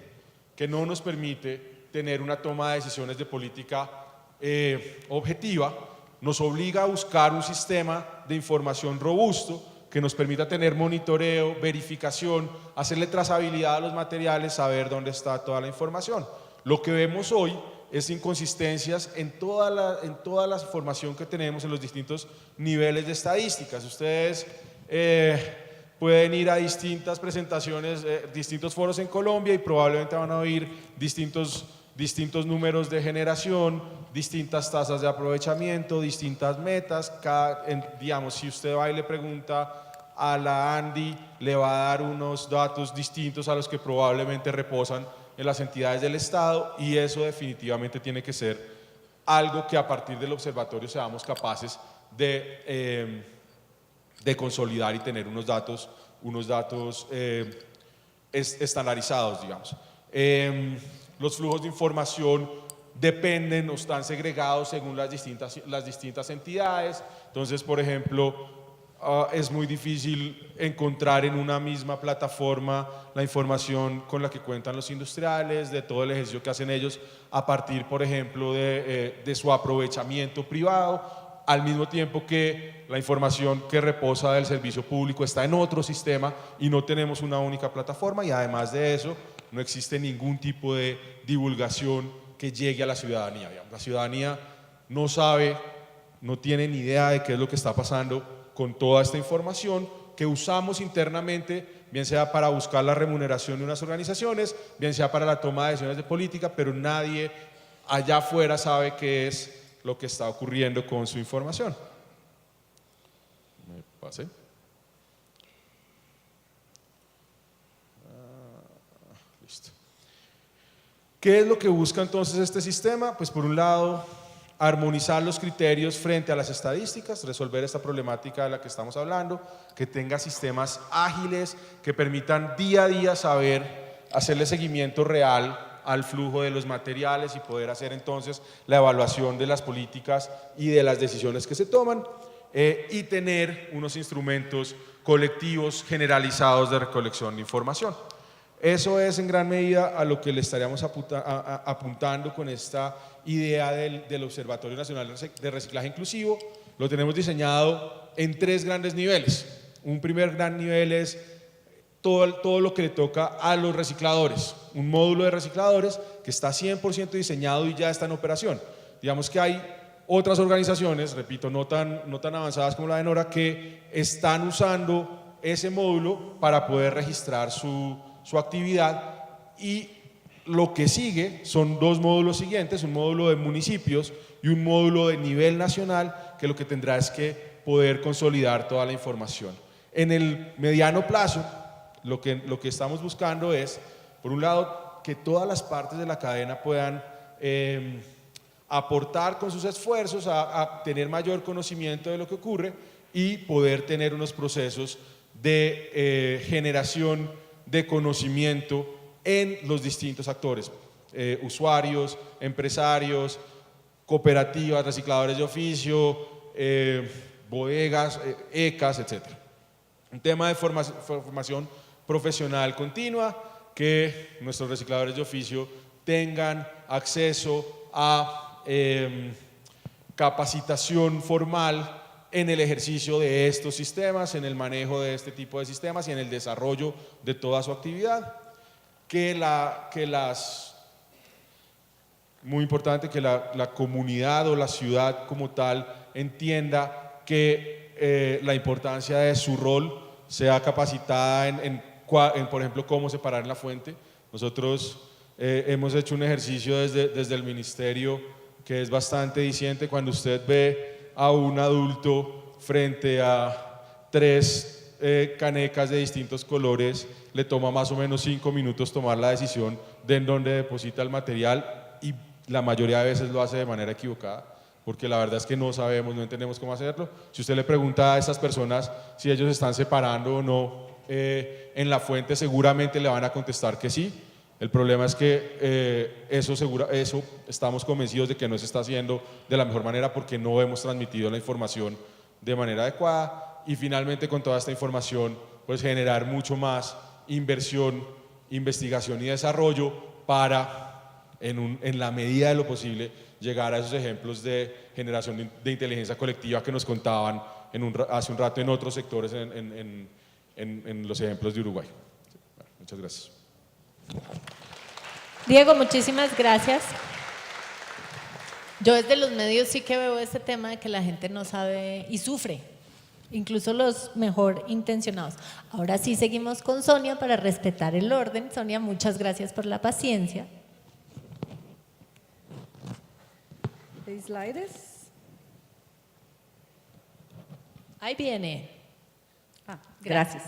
que no nos permite tener una toma de decisiones de política objetiva, nos obliga a buscar un sistema de información robusto que nos permita tener monitoreo, verificación, hacerle trazabilidad a los materiales, saber dónde está toda la información. Lo que vemos hoy es inconsistencias en toda la información que tenemos en los distintos niveles de estadísticas. Ustedes pueden ir a distintas presentaciones, distintos foros en Colombia y probablemente van a oír distintos números de generación, distintas tasas de aprovechamiento, distintas metas. Digamos, si usted va y le pregunta a la Andy, le va a dar unos datos distintos a los que probablemente reposan en las entidades del Estado, y eso definitivamente tiene que ser algo que a partir del observatorio seamos capaces de consolidar y tener unos datos estandarizados, digamos. Los flujos de información dependen o están segregados según las distintas entidades. Entonces, por ejemplo, es muy difícil encontrar en una misma plataforma la información con la que cuentan los industriales, de todo el ejercicio que hacen ellos a partir, por ejemplo, de su aprovechamiento privado, al mismo tiempo que la información que reposa del servicio público está en otro sistema y no tenemos una única plataforma, y además de eso no existe ningún tipo de divulgación que llegue a la ciudadanía. La ciudadanía no sabe, no tiene ni idea de qué es lo que está pasando con toda esta información que usamos internamente, bien sea para buscar la remuneración de unas organizaciones, bien sea para la toma de decisiones de política, pero nadie allá afuera sabe qué es lo que está ocurriendo con su información. Me pasé. Listo. ¿Qué es lo que busca entonces este sistema? Pues por un lado, armonizar los criterios frente a las estadísticas, resolver esta problemática de la que estamos hablando, que tenga sistemas ágiles que permitan día a día hacerle seguimiento real al flujo de los materiales y poder hacer entonces la evaluación de las políticas y de las decisiones que se toman, y tener unos instrumentos colectivos generalizados de recolección de información. Eso es en gran medida a lo que le estaríamos apuntando con esta idea del Observatorio Nacional de Reciclaje Inclusivo. Lo tenemos diseñado en 3 grandes niveles. Un primer gran nivel es todo lo que le toca a los recicladores, un módulo de recicladores que está 100% diseñado y ya está en operación. Digamos que hay otras organizaciones, repito, no tan avanzadas como la de Nora, que están usando ese módulo para poder registrar su actividad, y lo que sigue son 2 módulos siguientes, un módulo de municipios y un módulo de nivel nacional, que lo que tendrá es que poder consolidar toda la información. En el mediano plazo, lo que estamos buscando es, por un lado, que todas las partes de la cadena puedan aportar con sus esfuerzos a tener mayor conocimiento de lo que ocurre y poder tener unos procesos de generación de conocimiento en los distintos actores, usuarios, empresarios, cooperativas, recicladores de oficio, bodegas, ECAs, etc. Un tema de formación profesional continua, que nuestros recicladores de oficio tengan acceso a capacitación formal en el ejercicio de estos sistemas, en el manejo de este tipo de sistemas y en el desarrollo de toda su actividad. Muy importante que la comunidad o la ciudad como tal entienda que la importancia de su rol sea capacitada en, por ejemplo, cómo separar la fuente. Nosotros hemos hecho un ejercicio desde el ministerio que es bastante diciente. Cuando usted ve a un adulto frente a 3 canecas de distintos colores, le toma más o menos 5 minutos tomar la decisión de en dónde deposita el material, y la mayoría de veces lo hace de manera equivocada, porque la verdad es que no sabemos, no entendemos cómo hacerlo. Si usted le pregunta a estas personas si ellos están separando o no en la fuente, seguramente le van a contestar que sí, El problema es que eso estamos convencidos de que no se está haciendo de la mejor manera porque no hemos transmitido la información de manera adecuada y finalmente con toda esta información pues generar mucho más inversión, investigación y desarrollo para en la medida de lo posible llegar a esos ejemplos de generación de inteligencia colectiva que nos contaban hace un rato en otros sectores en los ejemplos de Uruguay. Bueno, muchas gracias. Diego, muchísimas gracias. Yo desde los medios sí que veo este tema de que la gente no sabe y sufre, incluso los mejor intencionados. Ahora sí seguimos con Sonia para respetar el orden. Sonia, muchas gracias por la paciencia. Slides. Ahí viene. Gracias.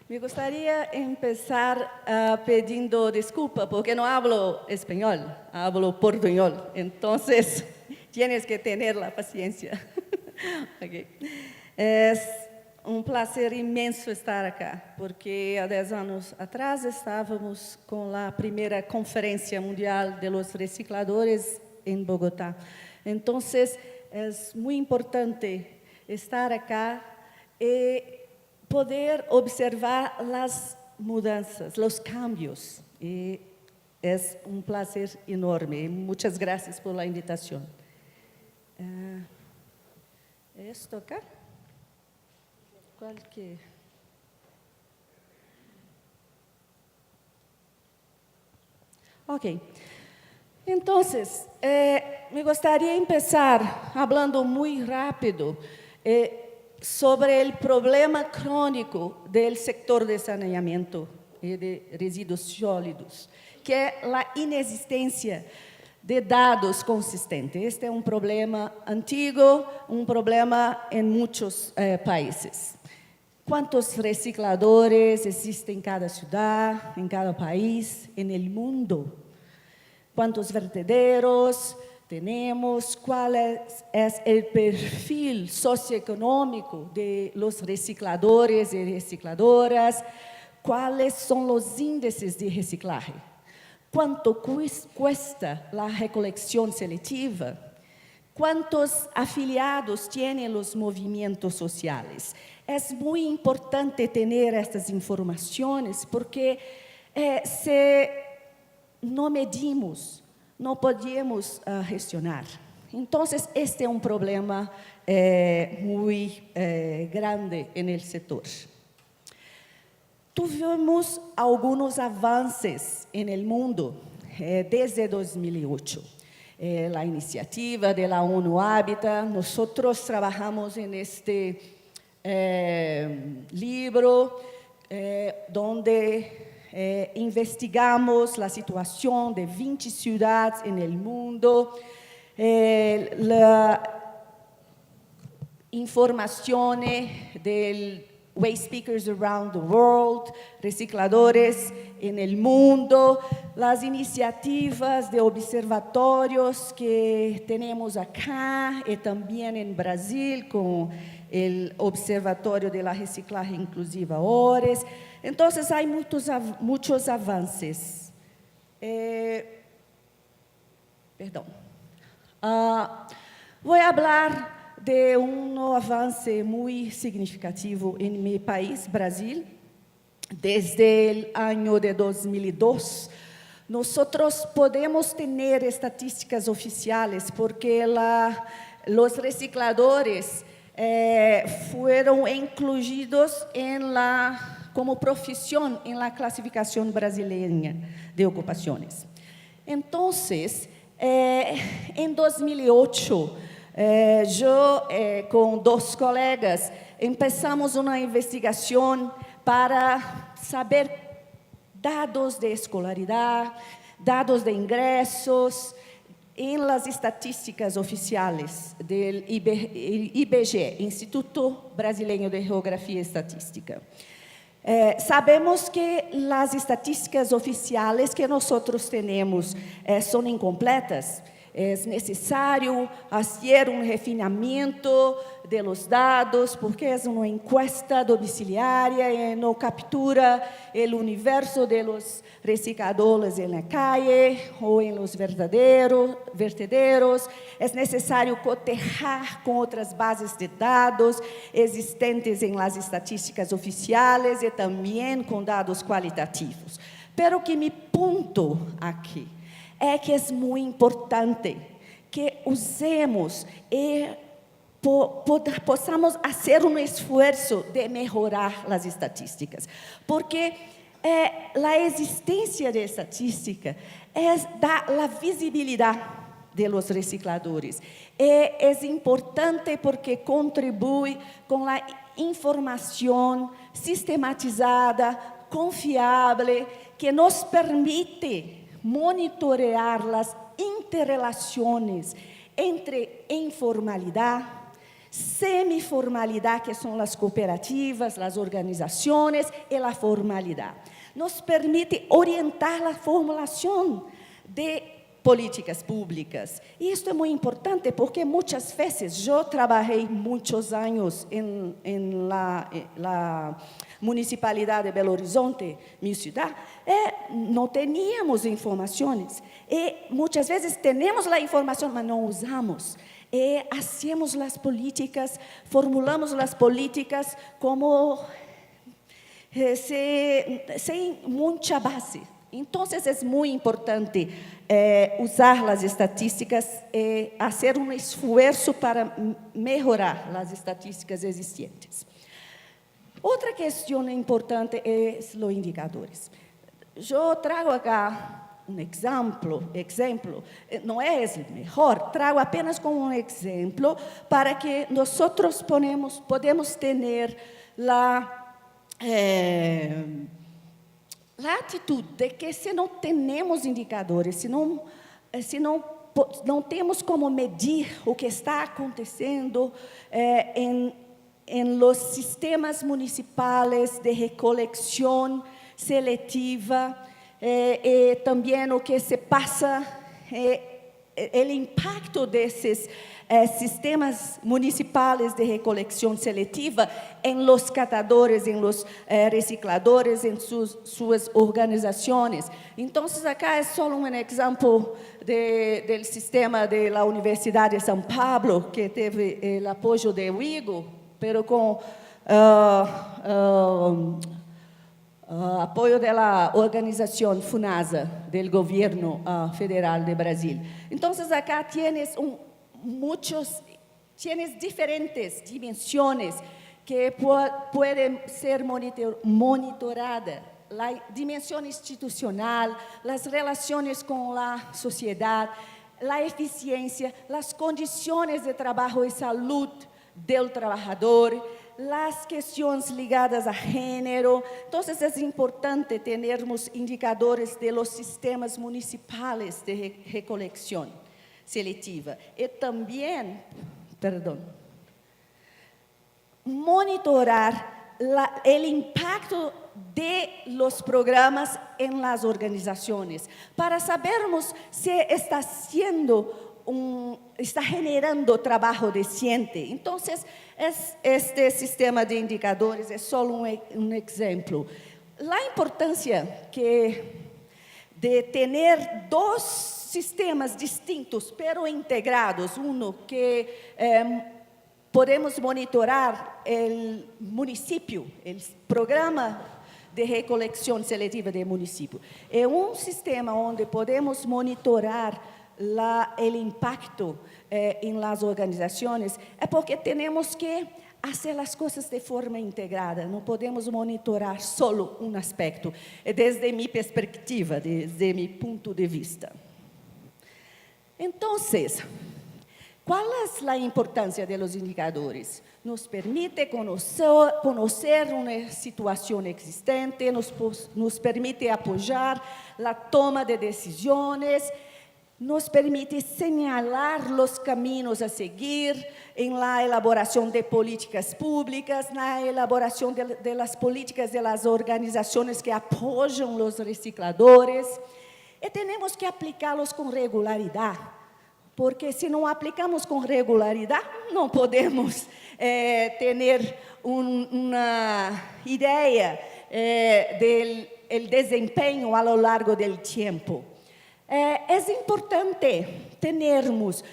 Me gustaría empezar pidiendo disculpa porque no hablo español, hablo portuñol. Entonces, tienes que tener la paciencia. Okay. Es un placer inmenso estar acá, porque há 10 anos atrás estávamos com a primeira Conferência Mundial de los Recicladores em Bogotá. Então, é muito importante estar acá e poder observar as mudanças, os cambios. E é um prazer enorme. Muitas graças por la invitação. ¿Esto acá? ¿Cuál que? Ok. Entonces, me gustaría empezar hablando muy rápido sobre el problema crónico del sector de saneamiento y de residuos sólidos, que es la inexistencia de dados consistentes. Este é um problema antigo, um problema em muitos países. Quantos recicladores existem em cada cidade, em cada país, no mundo? Quantos vertederos temos? Qual é o perfil socioeconômico de los recicladores e recicladoras? Quais são os índices de reciclagem? Quanto custa a recolecção seletiva? Quantos afiliados têm os movimentos sociais? É muito importante ter estas informações porque se não medimos, não podemos gestionar. Então, este é um problema muito grande no setor. Tivemos algunos avances en el mundo desde 2008. La iniciativa de la ONU Habitat, nosotros trabajamos en este libro donde investigamos la situación de 20 ciudades en el mundo, la información del Waste Pickers Around the World, recicladores en el mundo, las iniciativas de observatorios que tenemos acá y también en Brasil con el Observatorio de la Reciclaje Inclusiva ORES. Entonces, hay muchos avances. Voy a hablar de avance muito significativo em meu país, Brasil. Desde o ano de 2002, nós podemos ter estatísticas oficiais porque os recicladores foram incluídos como profissão na classificação brasileira de ocupações. Então, em 2008, eu, com 2 colegas, começamos uma investigação para saber dados de escolaridade, dados de ingressos, em las estatísticas oficiais do IBGE, Instituto Brasileiro de Geografia e Estatística. Sabemos que as estatísticas oficiais que nós temos são incompletas. Es necesario hacer un refinamiento de los datos porque es una encuesta domiciliaria y no captura el universo de los recicladores en la calle o en los vertederos. Es necesario cotejar con otras bases de datos existentes en las estadísticas oficiales y también con datos cualitativos. Pero que mi punto aquí é que é muito importante que usemos e possamos fazer um esforço de melhorar as estatísticas, porque a existência de estatística dá a visibilidade de los recicladores. É importante porque contribui com a informação sistematizada, confiável, que nos permite monitorear as interrelações entre informalidade, semiformalidade, que são as cooperativas, as organizações, e a formalidade. Nos permite orientar a formulação de políticas públicas. E isto é muito importante porque muitas vezes eu trabalhei muitos anos em la Municipalidade de Belo Horizonte, minha cidade, não tínhamos informações. E muitas vezes temos a informação, mas não usamos. E hacemos as políticas, formulamos as políticas como sem muita base. Então, é muito importante usar as estatísticas e fazer um esforço para melhorar as estatísticas existentes. Outra questão importante é os indicadores. Eu trago acá um exemplo, não é o melhor, trago apenas como um exemplo para que nós podemos ter a atitude de que se não temos indicadores, se não temos como medir o que está acontecendo em los sistemas municipais de recolecção seletiva, e também o que se passa, o impacto desses sistemas municipais de recolecção seletiva em los catadores, em los recicladores, em suas organizações. Então, acá é só um exemplo do sistema da Universidade de São Paulo, que teve o apoio de Igor, pero com apoio da organização FUNASA, do governo federal de Brasil. Então, acá tienes tienes diferentes dimensões que podem ser monitoradas. A dimensão institucional, as relações com a sociedade, a eficiência, as condições de trabalho e saúde do trabalhador, as questões ligadas a gênero. Então, é importante termos indicadores de los sistemas municipais de recolecção seletiva. E também, monitorar o impacto de los programas en las organizaciones, para sabermos si está generando trabajo decente. Entonces, este sistema de indicadores es solo un ejemplo. La importancia de tener dos sistemas distintos, pero integrados, uno que podemos monitorar el municipio, el programa de recolección selectiva del municipio. Es un sistema donde podemos monitorar el impacto en las organizaciones, es porque tenemos que hacer las cosas de forma integrada, no podemos monitorar solo un aspecto, desde mi perspectiva, desde mi punto de vista. Entonces, ¿cuál es la importancia de los indicadores? Nos permite conocer una situación existente, nos permite apoyar la toma de decisiones, nos permite señalar los caminos a seguir en la elaboración de políticas públicas, en la elaboración de las políticas de las organizaciones que apoyan los recicladores, y tenemos que aplicarlos con regularidad, porque si no aplicamos con regularidad, no podemos tener una idea del el desempeño a lo largo del tiempo. Es importante tenermos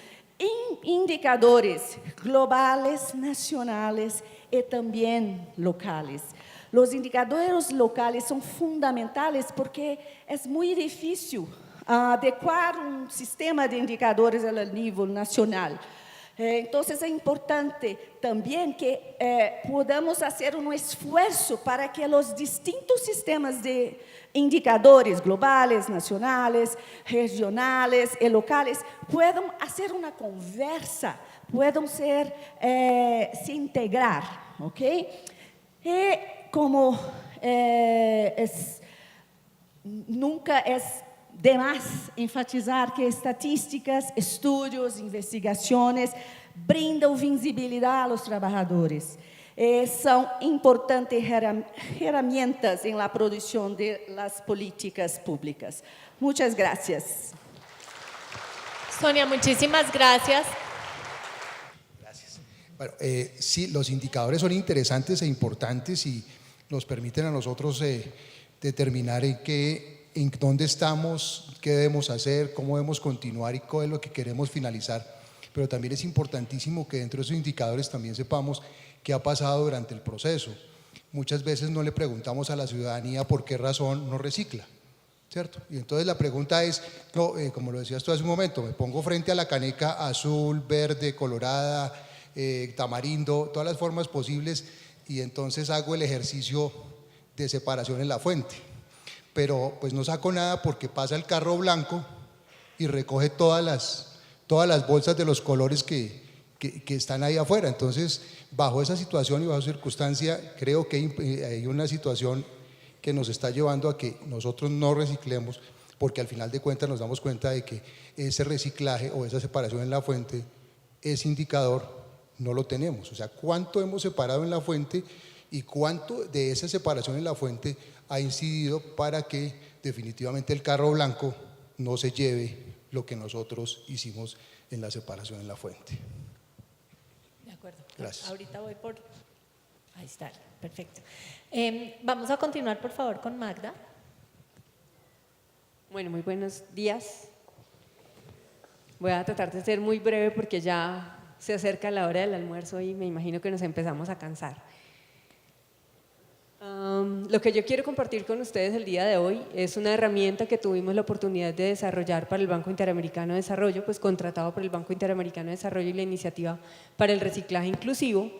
indicadores globales, nacionales y también locales. Los indicadores locales son fundamentales porque es muy difícil adecuar un sistema de indicadores a nivel nacional. Entonces es importante también que podamos hacer un esfuerzo para que los distintos sistemas de indicadores globales, nacionales, regionales y locales puedan hacer una conversa, puedan se integrar, ¿ok? Y como nunca es de más enfatizar que estatísticas, estudios, investigaciones brindam visibilidad a los trabajadores. Son importantes herramientas en la producción de las políticas públicas. Muchas gracias. Sonia, muchísimas gracias. Gracias. Bueno, sí, los indicadores son interesantes e importantes y nos permiten a nosotros determinar en dónde estamos, qué debemos hacer, cómo debemos continuar y qué es lo que queremos finalizar. Pero también es importantísimo que dentro de esos indicadores también sepamos qué ha pasado durante el proceso. Muchas veces no le preguntamos a la ciudadanía por qué razón no recicla, ¿cierto? Y entonces la pregunta es, no, como lo decías tú hace un momento, me pongo frente a la caneca azul, verde, colorada, tamarindo, todas las formas posibles y entonces hago el ejercicio de separación en la fuente. Pero pues no saco nada porque pasa el carro blanco y recoge todas las bolsas de los colores que están ahí afuera. Entonces, bajo esa situación y bajo esa circunstancia, creo que hay una situación que nos está llevando a que nosotros no reciclemos, porque al final de cuentas nos damos cuenta de que ese reciclaje o esa separación en la fuente, ese indicador no lo tenemos. O sea, cuánto hemos separado en la fuente y cuánto de esa separación en la fuente ha incidido para que definitivamente el carro blanco no se lleve lo que nosotros hicimos en la separación en la fuente. De acuerdo. Gracias. Ahorita voy por... Ahí está, perfecto. Vamos a continuar, por favor, con Magda. Bueno, muy buenos días. Voy a tratar de ser muy breve porque ya se acerca la hora del almuerzo y me imagino que nos empezamos a cansar. Lo que yo quiero compartir con ustedes el día de hoy es una herramienta que tuvimos la oportunidad de desarrollar para el Banco Interamericano de Desarrollo, pues contratado por el Banco Interamericano de Desarrollo y la Iniciativa para el Reciclaje Inclusivo,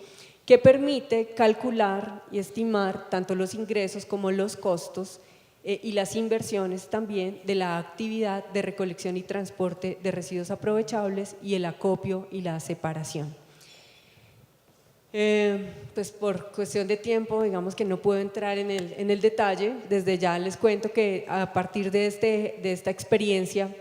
que permite calcular y estimar tanto los ingresos como los costos y las inversiones también de la actividad de recolección y transporte de residuos aprovechables y el acopio y la separación. Pues por cuestión de tiempo, digamos que no puedo entrar en el detalle. Desde ya les cuento que a partir de esta experiencia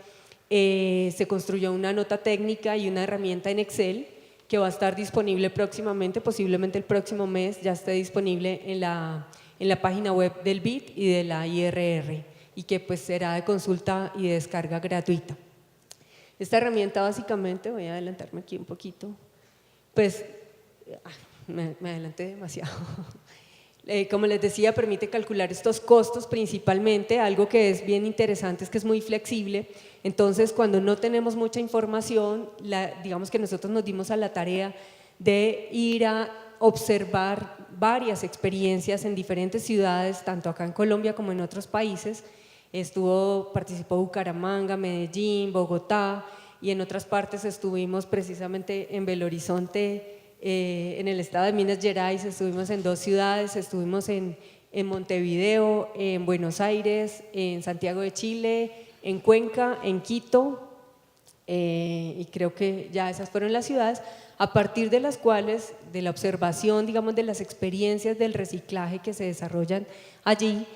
se construyó una nota técnica y una herramienta en Excel que va a estar disponible próximamente, posiblemente el próximo mes ya esté disponible en la página web del BID y de la IRR y que pues será de consulta y de descarga gratuita. Esta herramienta básicamente, voy a adelantarme aquí un poquito, pues me adelanté demasiado. Como les decía, permite calcular estos costos principalmente. Algo que es bien interesante es que es muy flexible. Entonces, cuando no tenemos mucha información, digamos que nosotros nos dimos a la tarea de ir a observar varias experiencias en diferentes ciudades, tanto acá en Colombia como en otros países. Participó Bucaramanga, Medellín, Bogotá, y en otras partes estuvimos precisamente en Belo Horizonte, en el estado de Minas Gerais, estuvimos en 2 ciudades, estuvimos en Montevideo, en Buenos Aires, en Santiago de Chile, en Cuenca, en Quito, y creo que ya esas fueron las ciudades, a partir de las cuales, de la observación, digamos, de las experiencias del reciclaje que se desarrollan allí,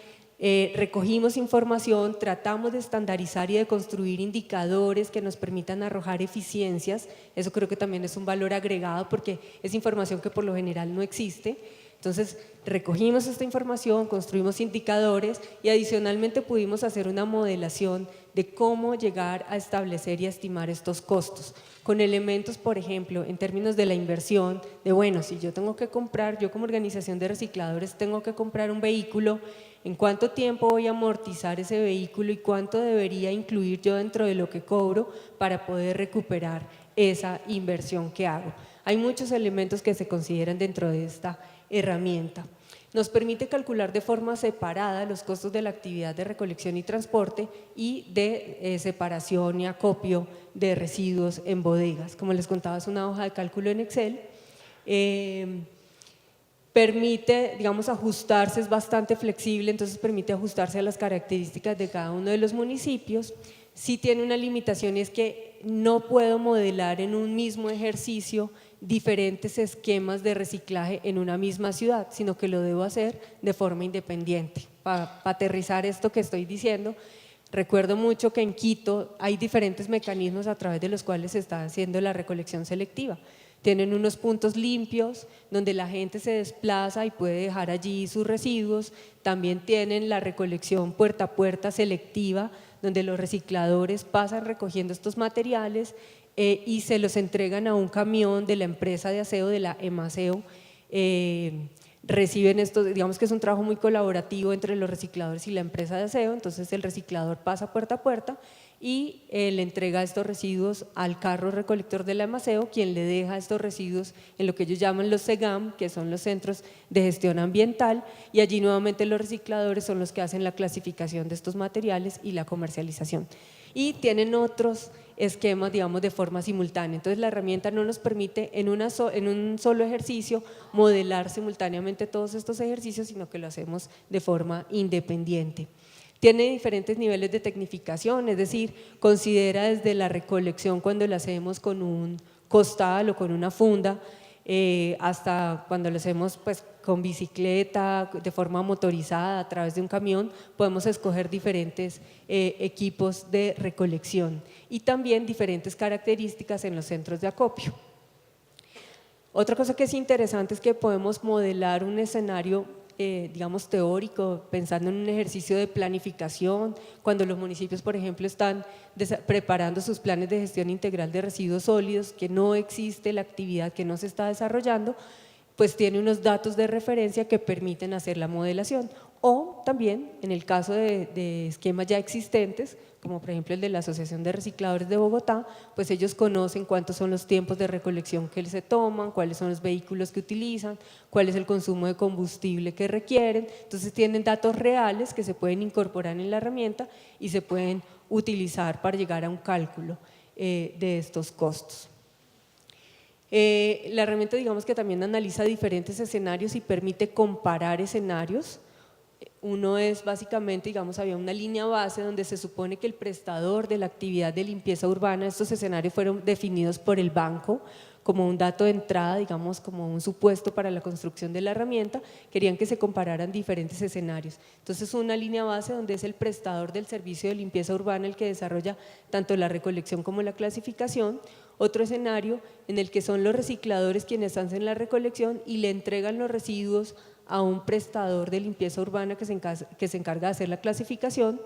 recogimos información, tratamos de estandarizar y de construir indicadores que nos permitan arrojar eficiencias. Eso creo que también es un valor agregado porque es información que por lo general no existe. Entonces recogimos esta información, construimos indicadores y adicionalmente pudimos hacer una modelación de cómo llegar a establecer y a estimar estos costos, con elementos, por ejemplo, en términos de la inversión, de bueno, si yo tengo que comprar, yo como organización de recicladores tengo que comprar un vehículo, ¿en cuánto tiempo voy a amortizar ese vehículo y cuánto debería incluir yo dentro de lo que cobro para poder recuperar esa inversión que hago? Hay muchos elementos que se consideran dentro de esta herramienta. Nos permite calcular de forma separada los costos de la actividad de recolección y transporte y de separación y acopio de residuos en bodegas. Como les contaba, es una hoja de cálculo en Excel. Permite, digamos, ajustarse, es bastante flexible, entonces permite ajustarse a las características de cada uno de los municipios. Sí tiene una limitación y es que no puedo modelar en un mismo ejercicio diferentes esquemas de reciclaje en una misma ciudad, sino que lo debo hacer de forma independiente. Para aterrizar esto que estoy diciendo, recuerdo mucho que en Quito hay diferentes mecanismos a través de los cuales se está haciendo la recolección selectiva. Tienen unos puntos limpios donde la gente se desplaza y puede dejar allí sus residuos. También tienen la recolección puerta a puerta selectiva, donde los recicladores pasan recogiendo estos materiales y se los entregan a un camión de la empresa de aseo, de la EMASEO. Reciben esto, digamos que es un trabajo muy colaborativo entre los recicladores y la empresa de aseo, entonces el reciclador pasa puerta a puerta y le entrega estos residuos al carro recolector de la EMASEO, quien le deja estos residuos en lo que ellos llaman los CEGAM, que son los Centros de Gestión Ambiental, y allí nuevamente los recicladores son los que hacen la clasificación de estos materiales y la comercialización. Y tienen otros esquemas, digamos, de forma simultánea. Entonces la herramienta no nos permite en un solo ejercicio modelar simultáneamente todos estos ejercicios, sino que lo hacemos de forma independiente. Tiene diferentes niveles de tecnificación, es decir, considera desde la recolección cuando la hacemos con un costal o con una funda, hasta cuando lo hacemos pues, con bicicleta, de forma motorizada, a través de un camión, podemos escoger diferentes equipos de recolección y también diferentes características en los centros de acopio. Otra cosa que es interesante es que podemos modelar un escenario digamos teórico, pensando en un ejercicio de planificación, cuando los municipios, por ejemplo, están preparando sus planes de gestión integral de residuos sólidos, que no existe la actividad, que no se está desarrollando, pues tiene unos datos de referencia que permiten hacer la modelación. O también, en el caso de esquemas ya existentes, como por ejemplo el de la Asociación de Recicladores de Bogotá, pues ellos conocen cuántos son los tiempos de recolección que se toman, cuáles son los vehículos que utilizan, cuál es el consumo de combustible que requieren, entonces tienen datos reales que se pueden incorporar en la herramienta y se pueden utilizar para llegar a un cálculo de estos costos. La herramienta, digamos que también analiza diferentes escenarios y permite comparar escenarios. Uno es básicamente, digamos, había una línea base donde se supone que el prestador de la actividad de limpieza urbana, estos escenarios fueron definidos por el banco como un dato de entrada, digamos, como un supuesto para la construcción de la herramienta, querían que se compararan diferentes escenarios. Entonces, una línea base donde es el prestador del servicio de limpieza urbana el que desarrolla tanto la recolección como la clasificación. Otro escenario en el que son los recicladores quienes hacen la recolección y le entregan los residuos a un prestador de limpieza urbana que se encarga de hacer la clasificación.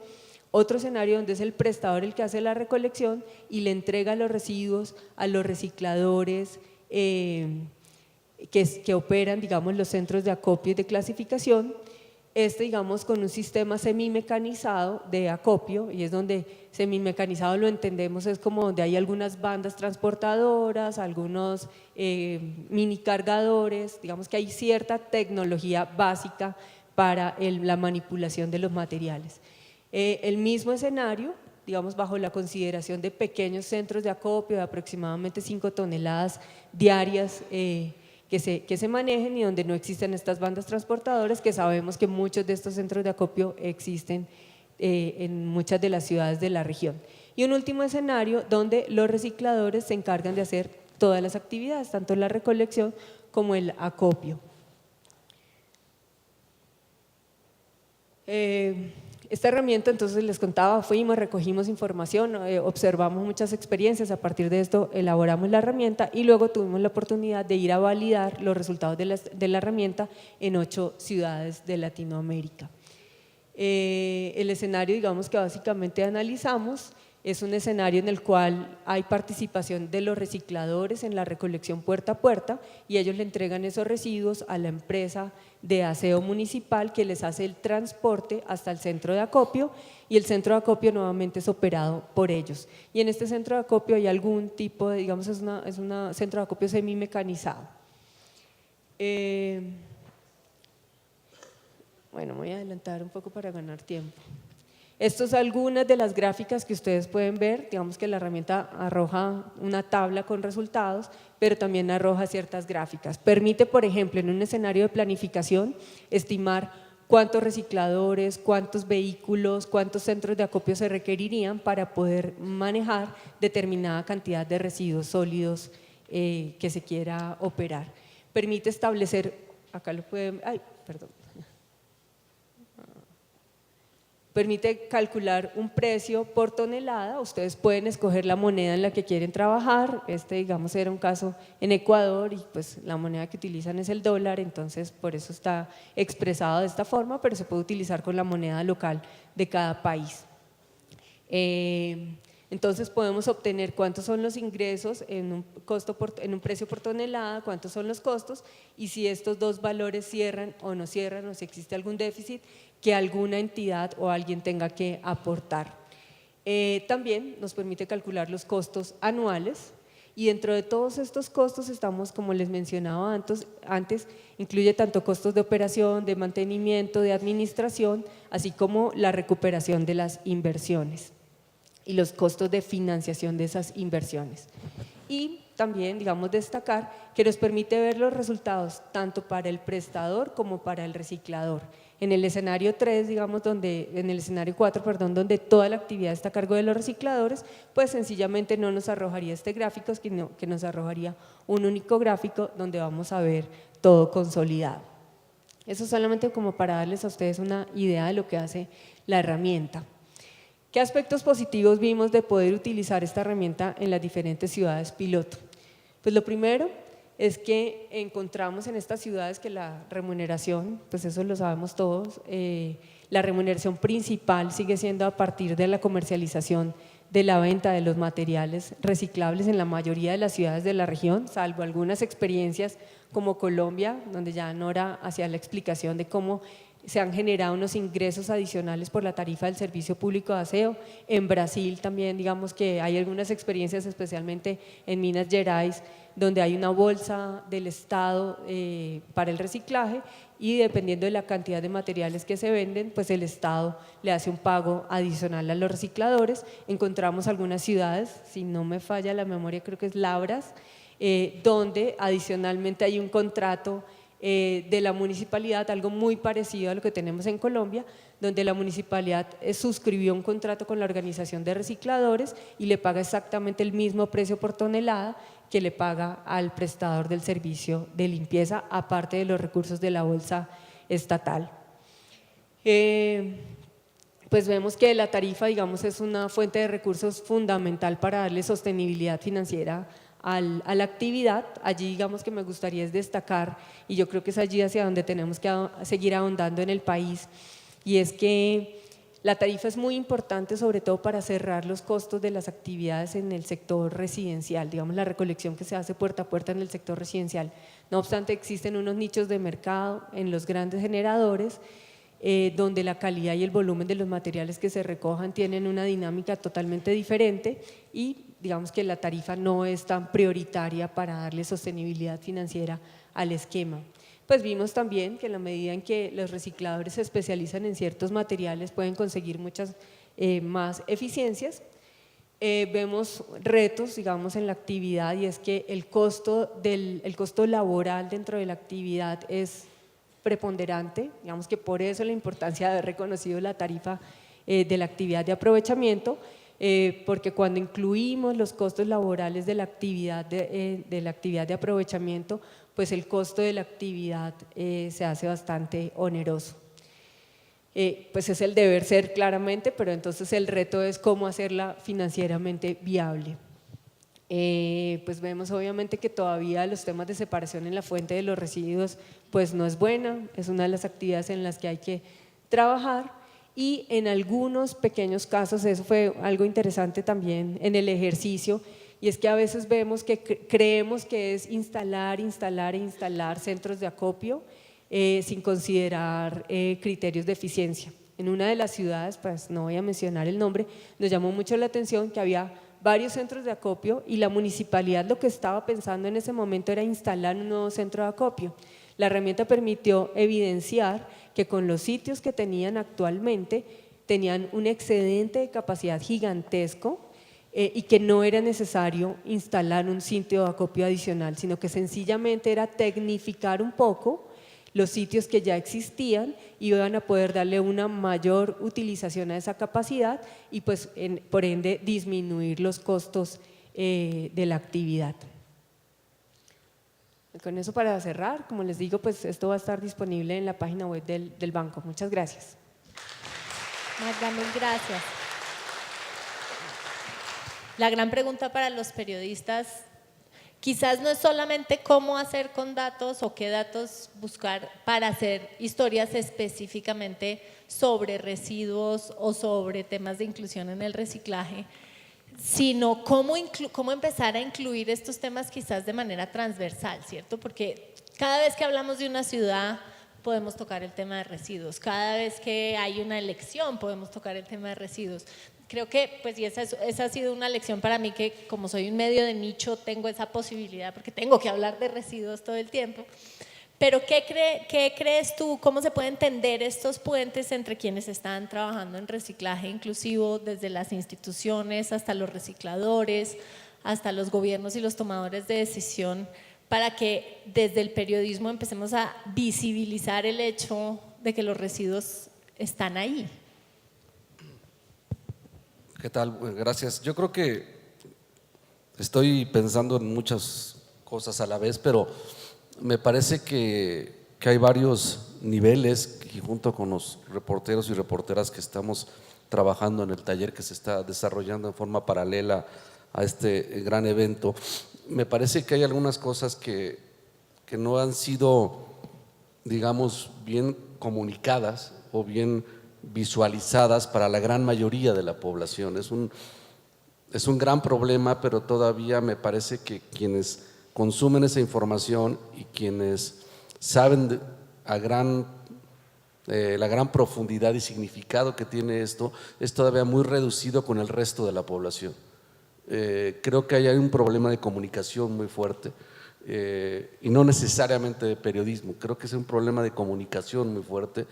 Otro escenario donde es el prestador el que hace la recolección y le entrega los residuos a los recicladores que operan, digamos, los centros de acopio y de clasificación. Digamos, con un sistema semimecanizado de acopio, y es donde semimecanizado lo entendemos, es como donde hay algunas bandas transportadoras, algunos mini cargadores, digamos que hay cierta tecnología básica para la manipulación de los materiales. El mismo escenario, digamos, bajo la consideración de pequeños centros de acopio de aproximadamente 5 toneladas diarias que se manejen y donde no existen estas bandas transportadoras, que sabemos que muchos de estos centros de acopio existen en muchas de las ciudades de la región. Y un último escenario donde los recicladores se encargan de hacer todas las actividades, tanto la recolección como el acopio. Esta herramienta, entonces les contaba, fuimos, recogimos información, observamos muchas experiencias, a partir de esto elaboramos la herramienta y luego tuvimos la oportunidad de ir a validar los resultados de la herramienta en 8 ciudades de Latinoamérica. El escenario, digamos, que básicamente analizamos es un escenario en el cual hay participación de los recicladores en la recolección puerta a puerta y ellos le entregan esos residuos a la empresa de aseo municipal que les hace el transporte hasta el centro de acopio y el centro de acopio nuevamente es operado por ellos. Y en este centro de acopio hay algún tipo de, digamos, es un centro de acopio semi-mecanizado. Bueno, voy a adelantar un poco para ganar tiempo. Estas son algunas de las gráficas que ustedes pueden ver, digamos que la herramienta arroja una tabla con resultados, pero también arroja ciertas gráficas. Permite, por ejemplo, en un escenario de planificación, estimar cuántos recicladores, cuántos vehículos, cuántos centros de acopio se requerirían para poder manejar determinada cantidad de residuos sólidos que se quiera operar. Permite establecer, acá lo pueden, permite calcular un precio por tonelada, ustedes pueden escoger la moneda en la que quieren trabajar, digamos era un caso en Ecuador y pues la moneda que utilizan es el dólar, entonces por eso está expresado de esta forma, pero se puede utilizar con la moneda local de cada país. Entonces podemos obtener cuántos son los ingresos en un precio por tonelada, cuántos son los costos y si estos dos valores cierran o no cierran o si existe algún déficit que alguna entidad o alguien tenga que aportar. También nos permite calcular los costos anuales y dentro de todos estos costos estamos, como les mencionaba antes, incluye tanto costos de operación, de mantenimiento, de administración, así como la recuperación de las inversiones y los costos de financiación de esas inversiones. Y también, digamos, destacar que nos permite ver los resultados tanto para el prestador como para el reciclador. En el escenario 3, digamos, en el escenario 4, perdón, donde toda la actividad está a cargo de los recicladores, pues sencillamente no nos arrojaría este gráfico, sino que nos arrojaría un único gráfico donde vamos a ver todo consolidado. Eso solamente como para darles a ustedes una idea de lo que hace la herramienta. ¿Qué aspectos positivos vimos de poder utilizar esta herramienta en las diferentes ciudades piloto? Pues lo primero es que encontramos en estas ciudades que la remuneración, pues eso lo sabemos todos, la remuneración principal sigue siendo a partir de la comercialización de la venta de los materiales reciclables en la mayoría de las ciudades de la región, salvo algunas experiencias como Colombia, donde ya Nora hacía la explicación de cómo se han generado unos ingresos adicionales por la tarifa del servicio público de aseo. En Brasil también, digamos que hay algunas experiencias, especialmente en Minas Gerais, donde hay una bolsa del Estado para el reciclaje y dependiendo de la cantidad de materiales que se venden, pues el Estado le hace un pago adicional a los recicladores. Encontramos algunas ciudades, si no me falla la memoria, creo que es Labras, donde adicionalmente hay un contrato de la municipalidad, algo muy parecido a lo que tenemos en Colombia, donde la municipalidad suscribió un contrato con la organización de recicladores y le paga exactamente el mismo precio por tonelada que le paga al prestador del servicio de limpieza, aparte de los recursos de la bolsa estatal. Pues vemos que la tarifa, digamos, es una fuente de recursos fundamental para darle sostenibilidad financiera a la actividad. Allí, digamos, que me gustaría destacar, y yo creo que es allí hacia donde tenemos que seguir ahondando en el país, y es que la tarifa es muy importante sobre todo para cerrar los costos de las actividades en el sector residencial, digamos la recolección que se hace puerta a puerta en el sector residencial. No obstante, existen unos nichos de mercado en los grandes generadores donde la calidad y el volumen de los materiales que se recojan tienen una dinámica totalmente diferente y digamos que la tarifa no es tan prioritaria para darle sostenibilidad financiera al esquema. Pues vimos también que en la medida en que los recicladores se especializan en ciertos materiales pueden conseguir muchas más eficiencias. Vemos retos, digamos, en la actividad y es que el costo laboral dentro de la actividad es preponderante, digamos que por eso la importancia de haber reconocido la tarifa de la actividad de aprovechamiento, porque cuando incluimos los costos laborales de la actividad de aprovechamiento, pues el costo de la actividad se hace bastante oneroso. Pues es el deber ser claramente, pero entonces el reto es cómo hacerla financieramente viable. Pues vemos obviamente que todavía los temas de separación en la fuente de los residuos pues no es buena, es una de las actividades en las que hay que trabajar y en algunos pequeños casos, eso fue algo interesante también en el ejercicio, y es que a veces vemos que creemos que es instalar centros de acopio sin considerar criterios de eficiencia. En una de las ciudades, pues no voy a mencionar el nombre, nos llamó mucho la atención que había varios centros de acopio y la municipalidad lo que estaba pensando en ese momento era instalar un nuevo centro de acopio. La herramienta permitió evidenciar que con los sitios que tenían actualmente tenían un excedente de capacidad gigantesco y que no era necesario instalar un sitio de acopio adicional, sino que sencillamente era tecnificar un poco los sitios que ya existían y iban a poder darle una mayor utilización a esa capacidad y pues por ende disminuir los costos de la actividad. Con eso para cerrar, como les digo, pues esto va a estar disponible en la página web del banco. Muchas gracias. Magda, mil gracias. La gran pregunta para los periodistas quizás no es solamente cómo hacer con datos o qué datos buscar para hacer historias específicamente sobre residuos o sobre temas de inclusión en el reciclaje, sino cómo empezar a incluir estos temas quizás de manera transversal, ¿cierto? Porque cada vez que hablamos de una ciudad podemos tocar el tema de residuos, cada vez que hay una elección podemos tocar el tema de residuos. Creo que, pues, y esa ha sido una lección para mí que como soy un medio de nicho tengo esa posibilidad porque tengo que hablar de residuos todo el tiempo. Pero ¿qué crees tú? ¿Cómo se puede entender estos puentes entre quienes están trabajando en reciclaje inclusivo, desde las instituciones hasta los recicladores, hasta los gobiernos y los tomadores de decisión, para que desde el periodismo empecemos a visibilizar el hecho de que los residuos están ahí? ¿Qué tal? Gracias. Yo creo que estoy pensando en muchas cosas a la vez, pero me parece que hay varios niveles y junto con los reporteros y reporteras que estamos trabajando en el taller que se está desarrollando en forma paralela a este gran evento, me parece que hay algunas cosas que no han sido, digamos, bien comunicadas o bien visualizadas para la gran mayoría de la población. Es un gran problema, pero todavía me parece que quienes consumen esa información y quienes saben la gran profundidad y significado que tiene esto, es todavía muy reducido con el resto de la población. Creo que hay un problema de comunicación muy fuerte y no necesariamente de periodismo, creo que es un problema de comunicación muy fuerte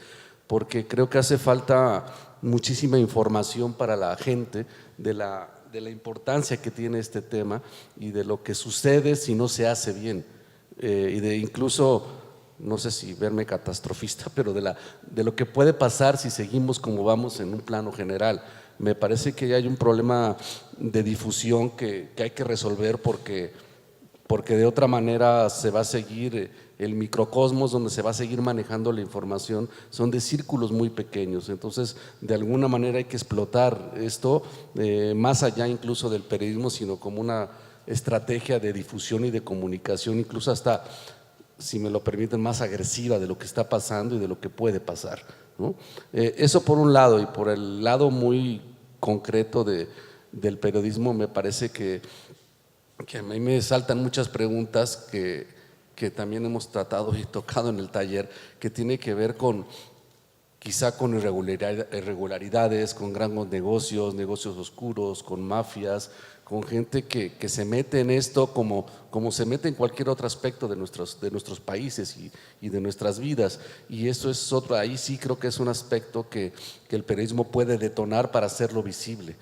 porque creo que hace falta muchísima información para la gente de la importancia que tiene este tema y de lo que sucede si no se hace bien y de incluso, no sé si verme catastrofista, pero de lo que puede pasar si seguimos como vamos en un plano general. Me parece que hay un problema de difusión que hay que resolver porque de otra manera se va a seguir el microcosmos donde se va a seguir manejando la información, son de círculos muy pequeños, entonces de alguna manera hay que explotar esto más allá incluso del periodismo, sino como una estrategia de difusión y de comunicación, incluso hasta, si me lo permiten, más agresiva de lo que está pasando y de lo que puede pasar, ¿no? Eso por un lado, y por el lado muy concreto del periodismo me parece que a mí me saltan muchas preguntas que también hemos tratado y tocado en el taller, que tiene que ver quizá con irregularidades, con grandes negocios oscuros, con mafias, con gente que se mete en esto como se mete en cualquier otro aspecto de nuestros países y de nuestras vidas, y eso es otro, ahí sí creo que es un aspecto que el periodismo puede detonar para hacerlo visible.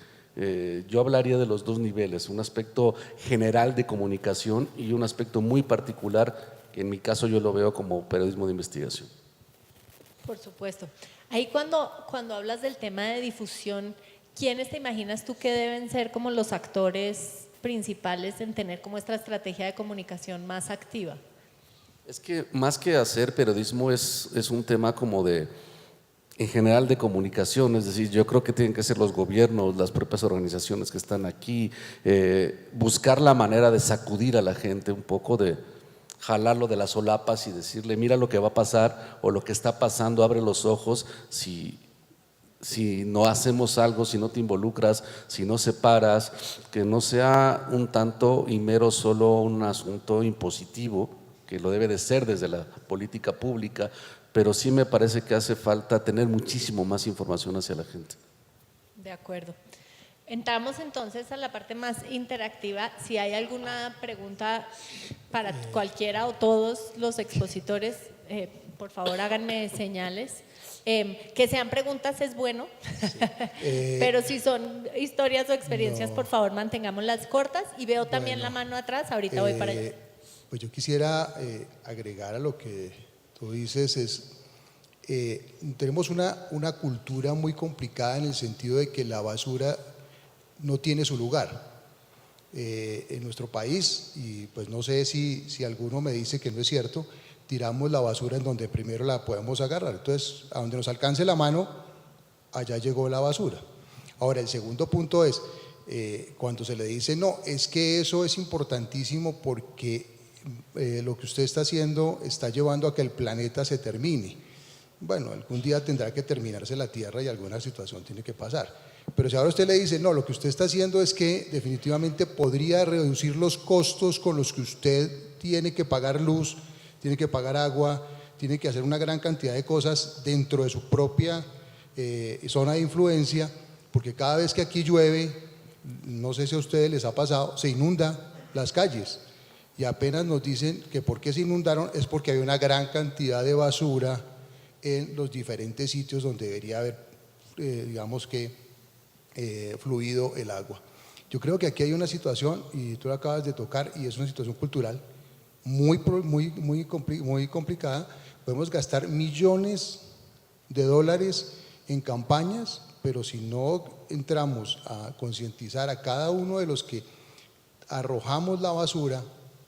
Yo hablaría de los dos niveles, un aspecto general de comunicación y un aspecto muy particular, que en mi caso yo lo veo como periodismo de investigación. Por supuesto. Ahí cuando hablas del tema de difusión, ¿quiénes te imaginas tú que deben ser como los actores principales en tener como esta estrategia de comunicación más activa? Es que más que hacer periodismo es un tema como en general de comunicación, es decir, yo creo que tienen que ser los gobiernos, las propias organizaciones que están aquí, buscar la manera de sacudir a la gente un poco, de jalarlo de las solapas y decirle, mira lo que va a pasar o lo que está pasando, abre los ojos, si si no hacemos algo, si no te involucras, si no separas, que no sea un tanto y mero solo un asunto impositivo, que lo debe de ser desde la política pública, pero sí me parece que hace falta tener muchísimo más información hacia la gente. De acuerdo. Entramos entonces a la parte más interactiva. Si hay alguna pregunta para cualquiera o todos los expositores, por favor háganme señales. Que sean preguntas es bueno, pero si son historias o experiencias, por favor mantengámoslas cortas. Y veo también la mano atrás, ahorita voy para allá. Pues yo quisiera agregar a lo que tú dices, tenemos una cultura muy complicada en el sentido de que la basura no tiene su lugar en nuestro país, y pues no sé si alguno me dice que no es cierto, tiramos la basura en donde primero la podemos agarrar. Entonces, a donde nos alcance la mano, allá llegó la basura. Ahora, el segundo punto es, cuando se le dice, no, es que eso es importantísimo porque lo que usted está haciendo está llevando a que el planeta se termine. Bueno, algún día tendrá que terminarse la Tierra y alguna situación tiene que pasar. Pero si ahora usted le dice, no, lo que usted está haciendo es que definitivamente podría reducir los costos con los que usted tiene que pagar luz, tiene que pagar agua, tiene que hacer una gran cantidad de cosas dentro de su propia zona de influencia, porque cada vez que aquí llueve, no sé si a ustedes les ha pasado, se inundan las calles y apenas nos dicen que por qué se inundaron es porque hay una gran cantidad de basura en los diferentes sitios donde debería haber, digamos que, fluido el agua. Yo creo que aquí hay una situación, y tú la acabas de tocar, y es una situación cultural muy complicada. Podemos gastar millones de dólares en campañas, pero si no entramos a concientizar a cada uno de los que arrojamos la basura,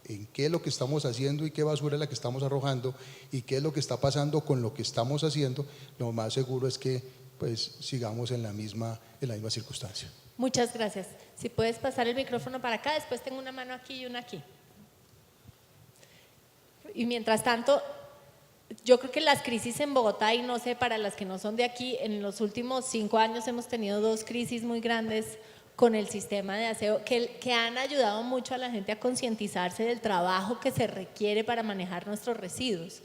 en qué es lo que estamos haciendo y qué basura es la que estamos arrojando y qué es lo que está pasando con lo que estamos haciendo, lo más seguro es que pues sigamos en la misma circunstancia. Muchas gracias. Si puedes pasar el micrófono para acá, después tengo una mano aquí y una aquí. Y mientras tanto, yo creo que las crisis en Bogotá, y no sé, para las que no son de aquí, en los últimos 5 años hemos tenido 2 crisis muy grandes con el sistema de aseo que han ayudado mucho a la gente a concientizarse del trabajo que se requiere para manejar nuestros residuos.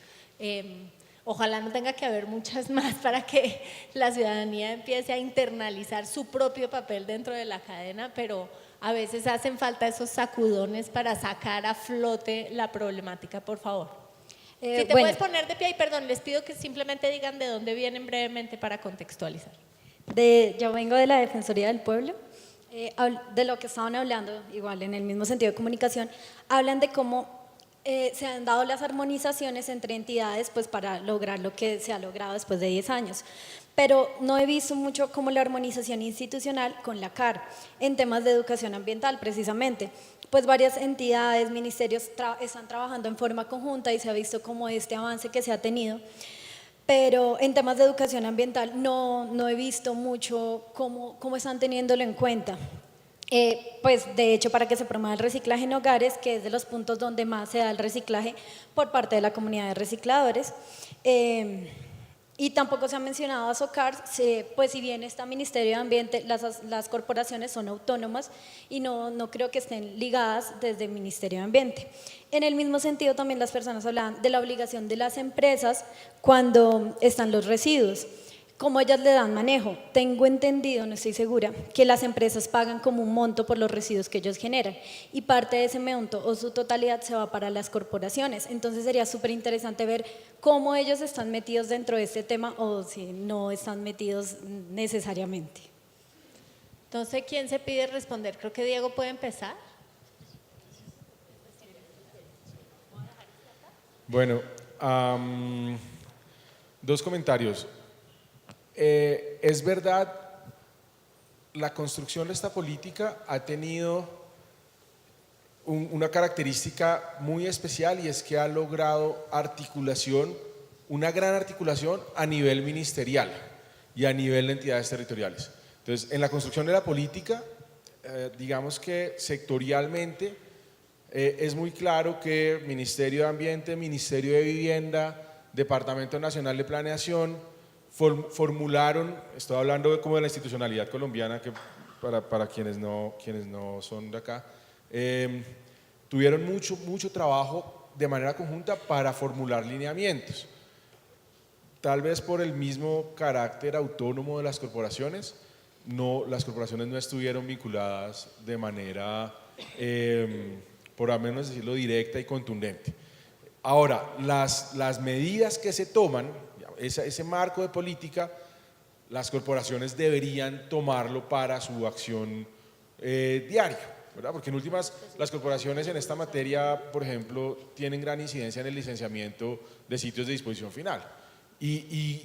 Ojalá no tenga que haber muchas más para que la ciudadanía empiece a internalizar su propio papel dentro de la cadena, pero a veces hacen falta esos sacudones para sacar a flote la problemática, por favor. Si te puedes poner de pie, y perdón, les pido que simplemente digan de dónde vienen brevemente para contextualizar. Yo vengo de la Defensoría del Pueblo. De lo que estaban hablando, igual en el mismo sentido de comunicación, hablan de cómo se han dado las armonizaciones entre entidades pues para lograr lo que se ha logrado después de 10 años. Pero no he visto mucho como la armonización institucional con la CAR en temas de educación ambiental precisamente. Pues varias entidades, ministerios están trabajando en forma conjunta y se ha visto como este avance que se ha tenido. Pero en temas de educación ambiental no he visto mucho cómo están teniéndolo en cuenta. Pues de hecho, para que se promueva el reciclaje en hogares, que es de los puntos donde más se da el reciclaje por parte de la comunidad de recicladores, y tampoco se ha mencionado a SOCAR, pues si bien está Ministerio de Ambiente, las corporaciones son autónomas y no creo que estén ligadas desde el Ministerio de Ambiente. En el mismo sentido, también las personas hablaban de la obligación de las empresas cuando están los residuos. ¿Cómo ellas le dan manejo? Tengo entendido, no estoy segura, que las empresas pagan como un monto por los residuos que ellos generan y parte de ese monto o su totalidad se va para las corporaciones. Entonces sería súper interesante ver cómo ellos están metidos dentro de este tema o si no están metidos necesariamente. Entonces, ¿quién se pide responder? Creo que Diego puede empezar. Bueno, 2 comentarios. Es verdad, la construcción de esta política ha tenido una característica muy especial y es que ha logrado una gran articulación a nivel ministerial y a nivel de entidades territoriales. Entonces, en la construcción de la política, digamos que sectorialmente es muy claro que Ministerio de Ambiente, Ministerio de Vivienda, Departamento Nacional de Planeación formularon, estoy hablando como de la institucionalidad colombiana, que para quienes no son de acá, tuvieron mucho trabajo de manera conjunta para formular lineamientos. Tal vez por el mismo carácter autónomo de las corporaciones, las corporaciones no estuvieron vinculadas de manera, por lo menos decirlo, directa y contundente. Ahora, las medidas que se toman, ese marco de política, las corporaciones deberían tomarlo para su acción diaria, ¿verdad? Porque en últimas, las corporaciones en esta materia, por ejemplo, tienen gran incidencia en el licenciamiento de sitios de disposición final. Y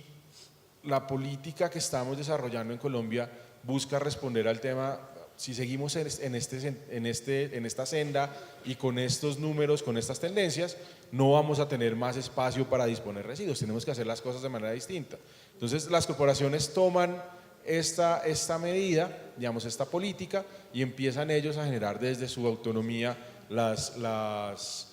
la política que estamos desarrollando en Colombia busca responder al tema. Si seguimos en esta senda y con estos números, con estas tendencias, no vamos a tener más espacio para disponer residuos, tenemos que hacer las cosas de manera distinta. Entonces las corporaciones toman esta medida, digamos esta política, y empiezan ellos a generar desde su autonomía las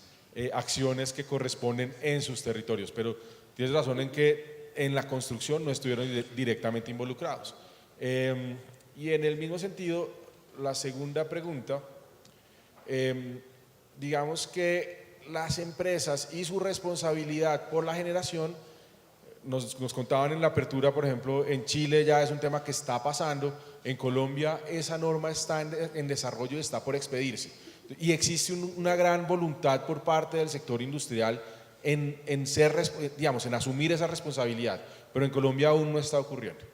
acciones que corresponden en sus territorios. Pero tienes razón en que en la construcción no estuvieron directamente involucrados. Y en el mismo sentido, la segunda pregunta, digamos que las empresas y su responsabilidad por la generación, nos contaban en la apertura, por ejemplo, en Chile ya es un tema que está pasando, en Colombia esa norma está en desarrollo y está por expedirse. Y existe una gran voluntad por parte del sector industrial en asumir esa responsabilidad, pero en Colombia aún no está ocurriendo.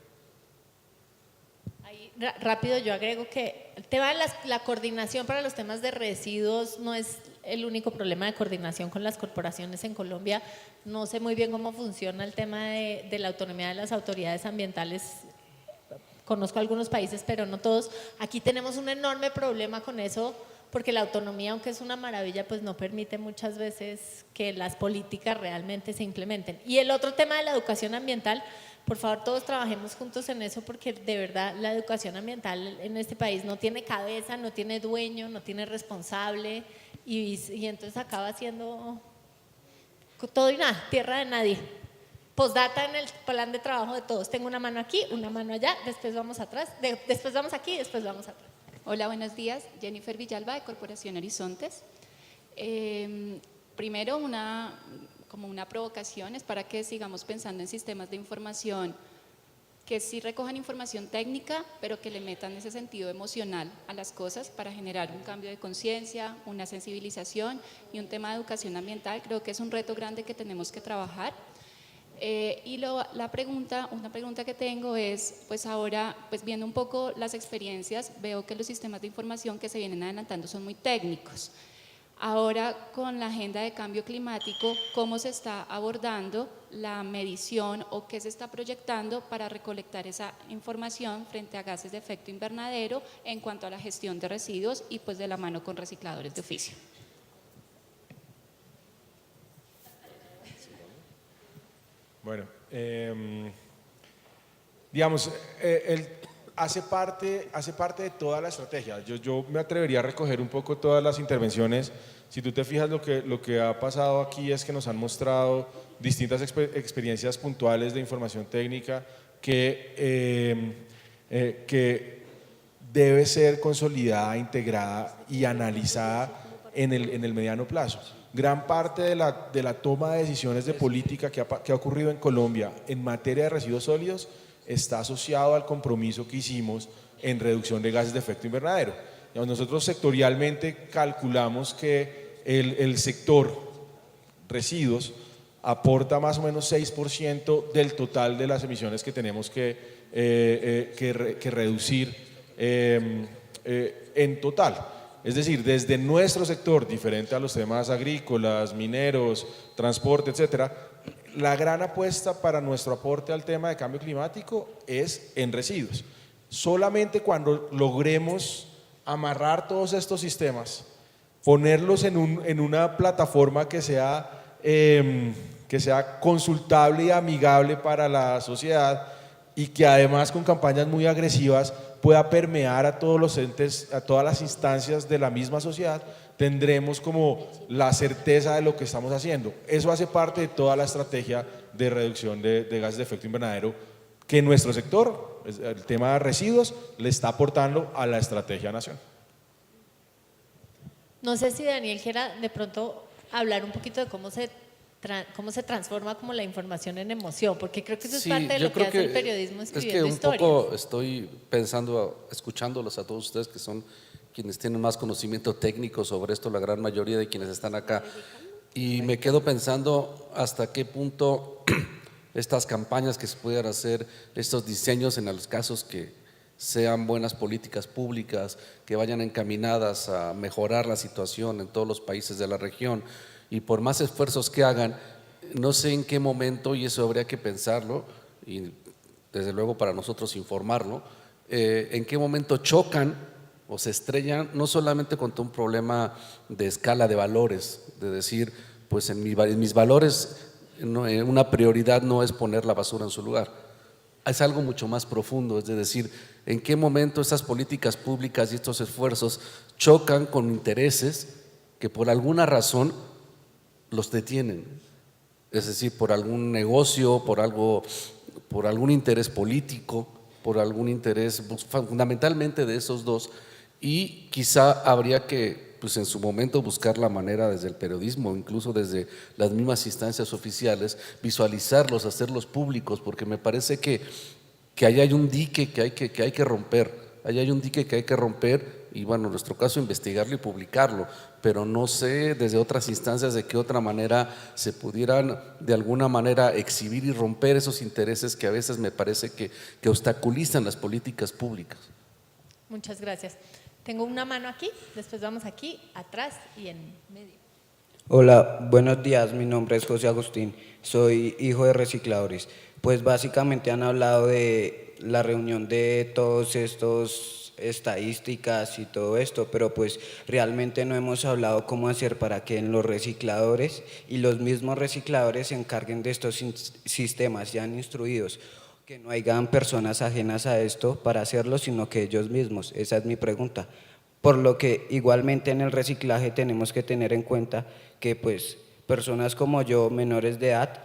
Rápido, yo agrego que el tema de la coordinación para los temas de residuos no es el único problema de coordinación con las corporaciones en Colombia. No sé muy bien cómo funciona el tema de la autonomía de las autoridades ambientales. Conozco algunos países, pero no todos. Aquí tenemos un enorme problema con eso, porque la autonomía, aunque es una maravilla, pues no permite muchas veces que las políticas realmente se implementen. Y el otro tema de la educación ambiental, por favor, todos trabajemos juntos en eso, porque de verdad la educación ambiental en este país no tiene cabeza, no tiene dueño, no tiene responsable, y entonces acaba siendo todo y nada, tierra de nadie. Postdata en el plan de trabajo de todos. Tengo una mano aquí, una mano allá, después vamos atrás, después vamos aquí, después vamos atrás. Hola, buenos días. Jennifer Villalba, de Corporación Horizontes. Primero, como una provocación es para que sigamos pensando en sistemas de información que sí recojan información técnica, pero que le metan ese sentido emocional a las cosas para generar un cambio de conciencia, una sensibilización y un tema de educación ambiental. Creo que es un reto grande que tenemos que trabajar. Una pregunta que tengo es, pues ahora, pues viendo un poco las experiencias, veo que los sistemas de información que se vienen adelantando son muy técnicos. Ahora, con la agenda de cambio climático, ¿cómo se está abordando la medición o qué se está proyectando para recolectar esa información frente a gases de efecto invernadero en cuanto a la gestión de residuos y pues de la mano con recicladores de oficio? Bueno, digamos, hace parte de toda la estrategia. Yo me atrevería a recoger un poco todas las intervenciones. Si tú te fijas, lo que ha pasado aquí es que nos han mostrado distintas experiencias puntuales de información técnica que debe ser consolidada, integrada y analizada en el mediano plazo. Gran parte de la toma de decisiones de política que ha ocurrido en Colombia en materia de residuos sólidos está asociado al compromiso que hicimos en reducción de gases de efecto invernadero. Nosotros sectorialmente calculamos que el sector residuos aporta más o menos 6% del total de las emisiones que tenemos que reducir en total. Es decir, desde nuestro sector, diferente a los temas agrícolas, mineros, transporte, etcétera, la gran apuesta para nuestro aporte al tema de cambio climático es en residuos. Solamente cuando logremos amarrar todos estos sistemas, ponerlos en una plataforma que sea consultable y amigable para la sociedad y que además con campañas muy agresivas pueda permear a todos los entes, a todas las instancias de la misma sociedad, tendremos como la certeza de lo que estamos haciendo. Eso hace parte de toda la estrategia de reducción de gases de efecto invernadero que nuestro sector, el tema de residuos, le está aportando a la estrategia nacional. No sé si Daniel quiera de pronto hablar un poquito de cómo se transforma como la información en emoción, porque creo que eso es parte de lo que hace el periodismo escribiendo historias. Es que un poco estoy pensando, escuchándolos a todos ustedes que son quienes tienen más conocimiento técnico sobre esto, la gran mayoría de quienes están acá, y me quedo pensando hasta qué punto estas campañas que se puedan hacer, estos diseños en los casos que sean buenas políticas públicas, que vayan encaminadas a mejorar la situación en todos los países de la región, y por más esfuerzos que hagan, no sé en qué momento, y eso habría que pensarlo, y desde luego para nosotros informarlo, en qué momento chocan o se estrellan no solamente contra un problema de escala de valores, de decir, pues en mis valores una prioridad no es poner la basura en su lugar. Es algo mucho más profundo, es decir, en qué momento estas políticas públicas y estos esfuerzos chocan con intereses que por alguna razón los detienen, es decir, por algún negocio, por algún interés político, por algún interés fundamentalmente de esos dos, y quizá habría que, pues en su momento, buscar la manera desde el periodismo, incluso desde las mismas instancias oficiales, visualizarlos, hacerlos públicos, porque me parece que ahí hay un dique que hay que romper, ahí hay un dique que hay que romper, y bueno, en nuestro caso investigarlo y publicarlo, pero no sé desde otras instancias de qué otra manera se pudieran de alguna manera exhibir y romper esos intereses que a veces me parece que obstaculizan las políticas públicas. Muchas gracias. Tengo una mano aquí, después vamos aquí, atrás y en medio. Hola, buenos días, mi nombre es José Agustín, soy hijo de recicladores. Pues básicamente han hablado de la reunión de todos estos estadísticas y todo esto, pero pues realmente no hemos hablado cómo hacer para que en los recicladores y los mismos recicladores se encarguen de estos sistemas ya instruidos, que no hayan personas ajenas a esto para hacerlo, sino que ellos mismos. Esa es mi pregunta. Por lo que igualmente en el reciclaje tenemos que tener en cuenta que pues personas como yo, menores de edad,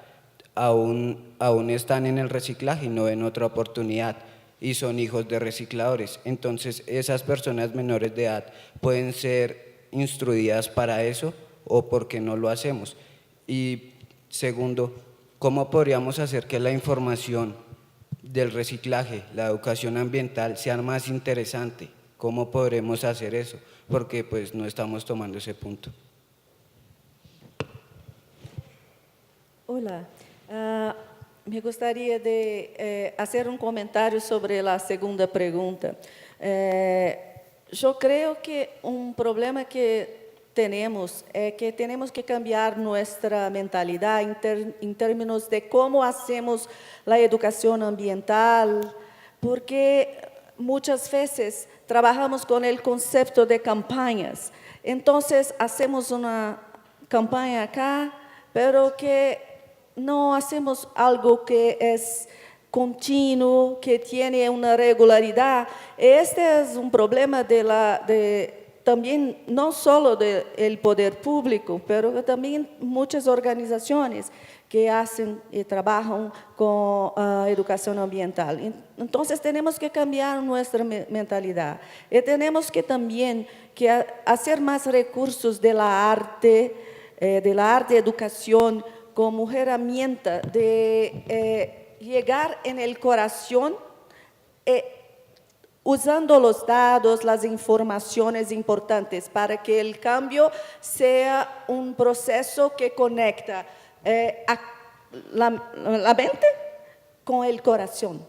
aún están en el reciclaje y no ven otra oportunidad y son hijos de recicladores. Entonces esas personas menores de edad pueden ser instruidas para eso, o por qué no lo hacemos. Y segundo, ¿cómo podríamos hacer que la información del reciclaje, la educación ambiental sea más interesante? ¿Cómo podremos hacer eso? Porque pues no estamos tomando ese punto. Hola, me gustaría hacer un comentario sobre la segunda pregunta. Yo creo que un problema que tenemos es que tenemos que cambiar nuestra mentalidad en términos de cómo hacemos la educación ambiental, porque muchas veces trabajamos con el concepto de campañas. Entonces hacemos una campaña acá, pero que no hacemos algo que es continuo, que tiene una regularidad. Este es un problema también no solo del poder público, pero también muchas organizaciones que hacen y trabajan con educación ambiental. Entonces tenemos que cambiar nuestra mentalidad y tenemos que también hacer más recursos de la arte educación como herramienta de llegar en el corazón, usando los datos, las informaciones importantes para que el cambio sea un proceso que conecta la mente con el corazón.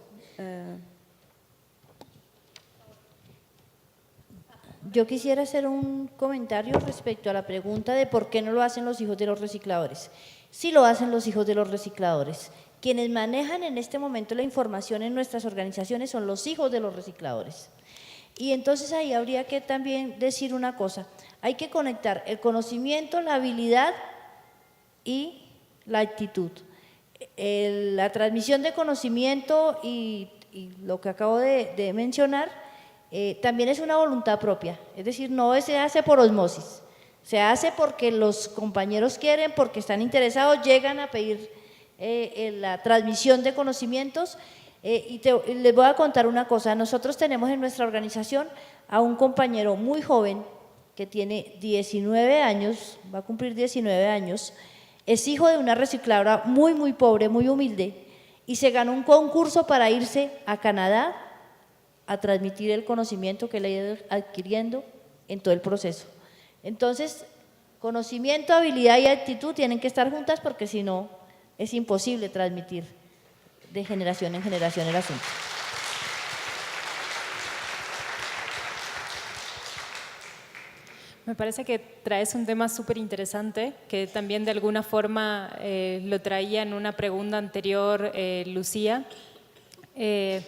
Yo quisiera hacer un comentario respecto a la pregunta de por qué no lo hacen los hijos de los recicladores. Sí lo hacen los hijos de los recicladores. Quienes manejan en este momento la información en nuestras organizaciones son los hijos de los recicladores. Y entonces ahí habría que también decir una cosa, hay que conectar el conocimiento, la habilidad y la actitud. La transmisión de conocimiento y lo que acabo de mencionar también es una voluntad propia, es decir, no se hace por osmosis, se hace porque los compañeros quieren, porque están interesados, llegan a pedir la transmisión de conocimientos, Les voy a contar una cosa. Nosotros tenemos en nuestra organización a un compañero muy joven que tiene 19 años, va a cumplir 19 años, es hijo de una recicladora muy, muy pobre, muy humilde, y se ganó un concurso para irse a Canadá a transmitir el conocimiento que le ha ido adquiriendo en todo el proceso. Entonces, conocimiento, habilidad y actitud tienen que estar juntas porque si no, es imposible transmitir de generación en generación el asunto. Me parece que traes un tema súper interesante, que también de alguna forma lo traía en una pregunta anterior Lucía, que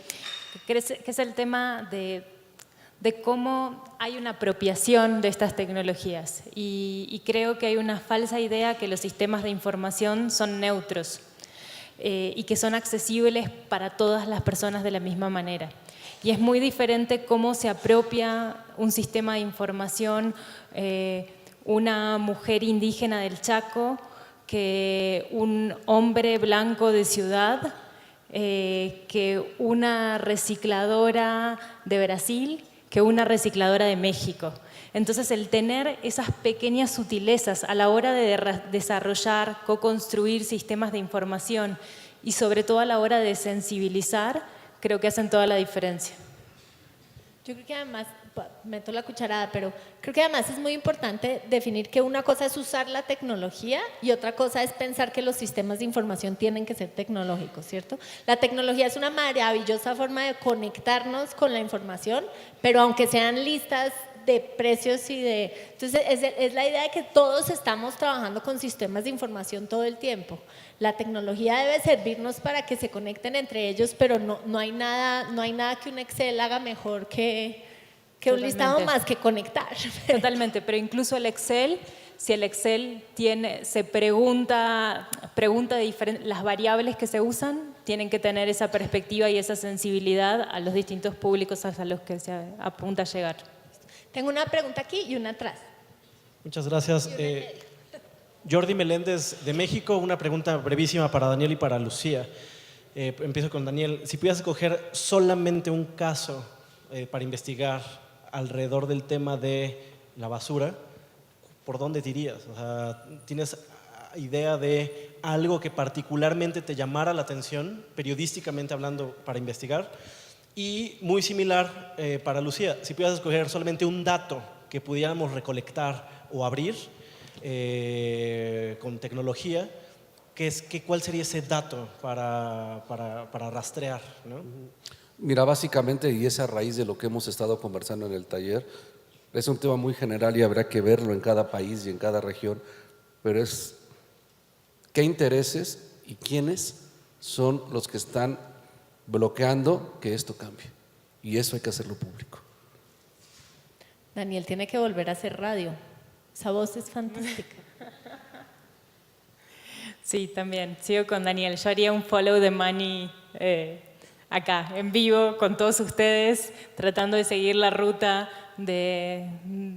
es el tema de cómo hay una apropiación de estas tecnologías. Y creo que hay una falsa idea que los sistemas de información son neutros y que son accesibles para todas las personas de la misma manera. Y es muy diferente cómo se apropia un sistema de información una mujer indígena del Chaco que un hombre blanco de ciudad, que una recicladora de Brasil, que una recicladora de México. Entonces, el tener esas pequeñas sutilezas a la hora de desarrollar, co-construir sistemas de información y sobre todo a la hora de sensibilizar, creo que hacen toda la diferencia. Yo creo que además, meto la cucharada, pero creo que además es muy importante definir que una cosa es usar la tecnología y otra cosa es pensar que los sistemas de información tienen que ser tecnológicos, ¿cierto? La tecnología es una maravillosa forma de conectarnos con la información, pero aunque sean listas de precios y de... Entonces, es la idea de que todos estamos trabajando con sistemas de información todo el tiempo. La tecnología debe servirnos para que se conecten entre ellos, pero no hay nada que un Excel haga mejor que un listado más que conectar. Totalmente, pero incluso el Excel, si el Excel se pregunta las variables que se usan, tienen que tener esa perspectiva y esa sensibilidad a los distintos públicos a los que se apunta a llegar. Tengo una pregunta aquí y una atrás. Muchas gracias. Jordi Meléndez de México, una pregunta brevísima para Daniel y para Lucía. Empiezo con Daniel. Si pudieras escoger solamente un caso para investigar alrededor del tema de la basura, ¿por dónde te irías? O sea, ¿tienes idea de algo que particularmente te llamara la atención, periodísticamente hablando, para investigar? Y muy similar para Lucía, si pudieras escoger solamente un dato que pudiéramos recolectar o abrir con tecnología, ¿cuál sería ese dato para rastrear, ¿no? Mira, básicamente, y es a raíz de lo que hemos estado conversando en el taller, es un tema muy general y habrá que verlo en cada país y en cada región, pero es qué intereses y quiénes son los que están bloqueando que esto cambie, y eso hay que hacerlo público. Daniel tiene que volver a hacer radio, esa voz es fantástica. Sí, también, sigo con Daniel. Yo haría un follow the money acá, en vivo, con todos ustedes, tratando de seguir la ruta de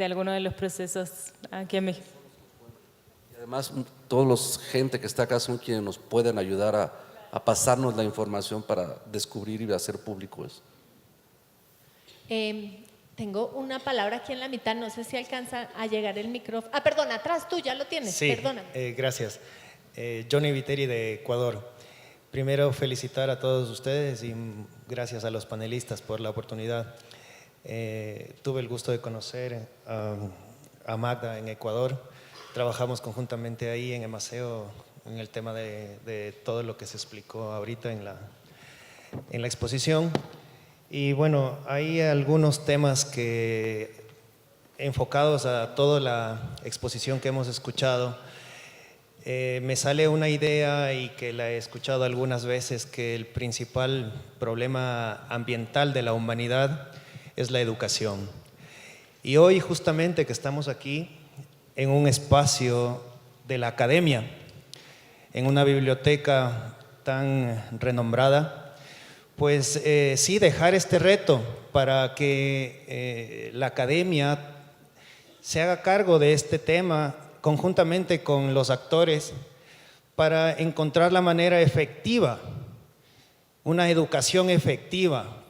alguno de los procesos aquí en México. Y además, toda la gente que está acá son quienes nos pueden ayudar a pasarnos la información para descubrir y hacer público eso. Tengo una palabra aquí en la mitad, no sé si alcanza a llegar el micrófono. Ah, perdón, atrás tú ya lo tienes, sí, perdóname. Gracias. Johnny Viteri de Ecuador. Primero felicitar a todos ustedes y gracias a los panelistas por la oportunidad. Tuve el gusto de conocer a Magda en Ecuador. Trabajamos conjuntamente ahí en Emaseo en el tema de todo lo que se explicó ahorita en la exposición. Y bueno, hay algunos temas que enfocados a toda la exposición que hemos escuchado. Me sale una idea y que la he escuchado algunas veces, que el principal problema ambiental de la humanidad es la educación. Y hoy justamente que estamos aquí en un espacio de la academia, en una biblioteca tan renombrada, pues sí dejar este reto para que la academia se haga cargo de este tema conjuntamente con los actores para encontrar la manera efectiva una educación efectiva.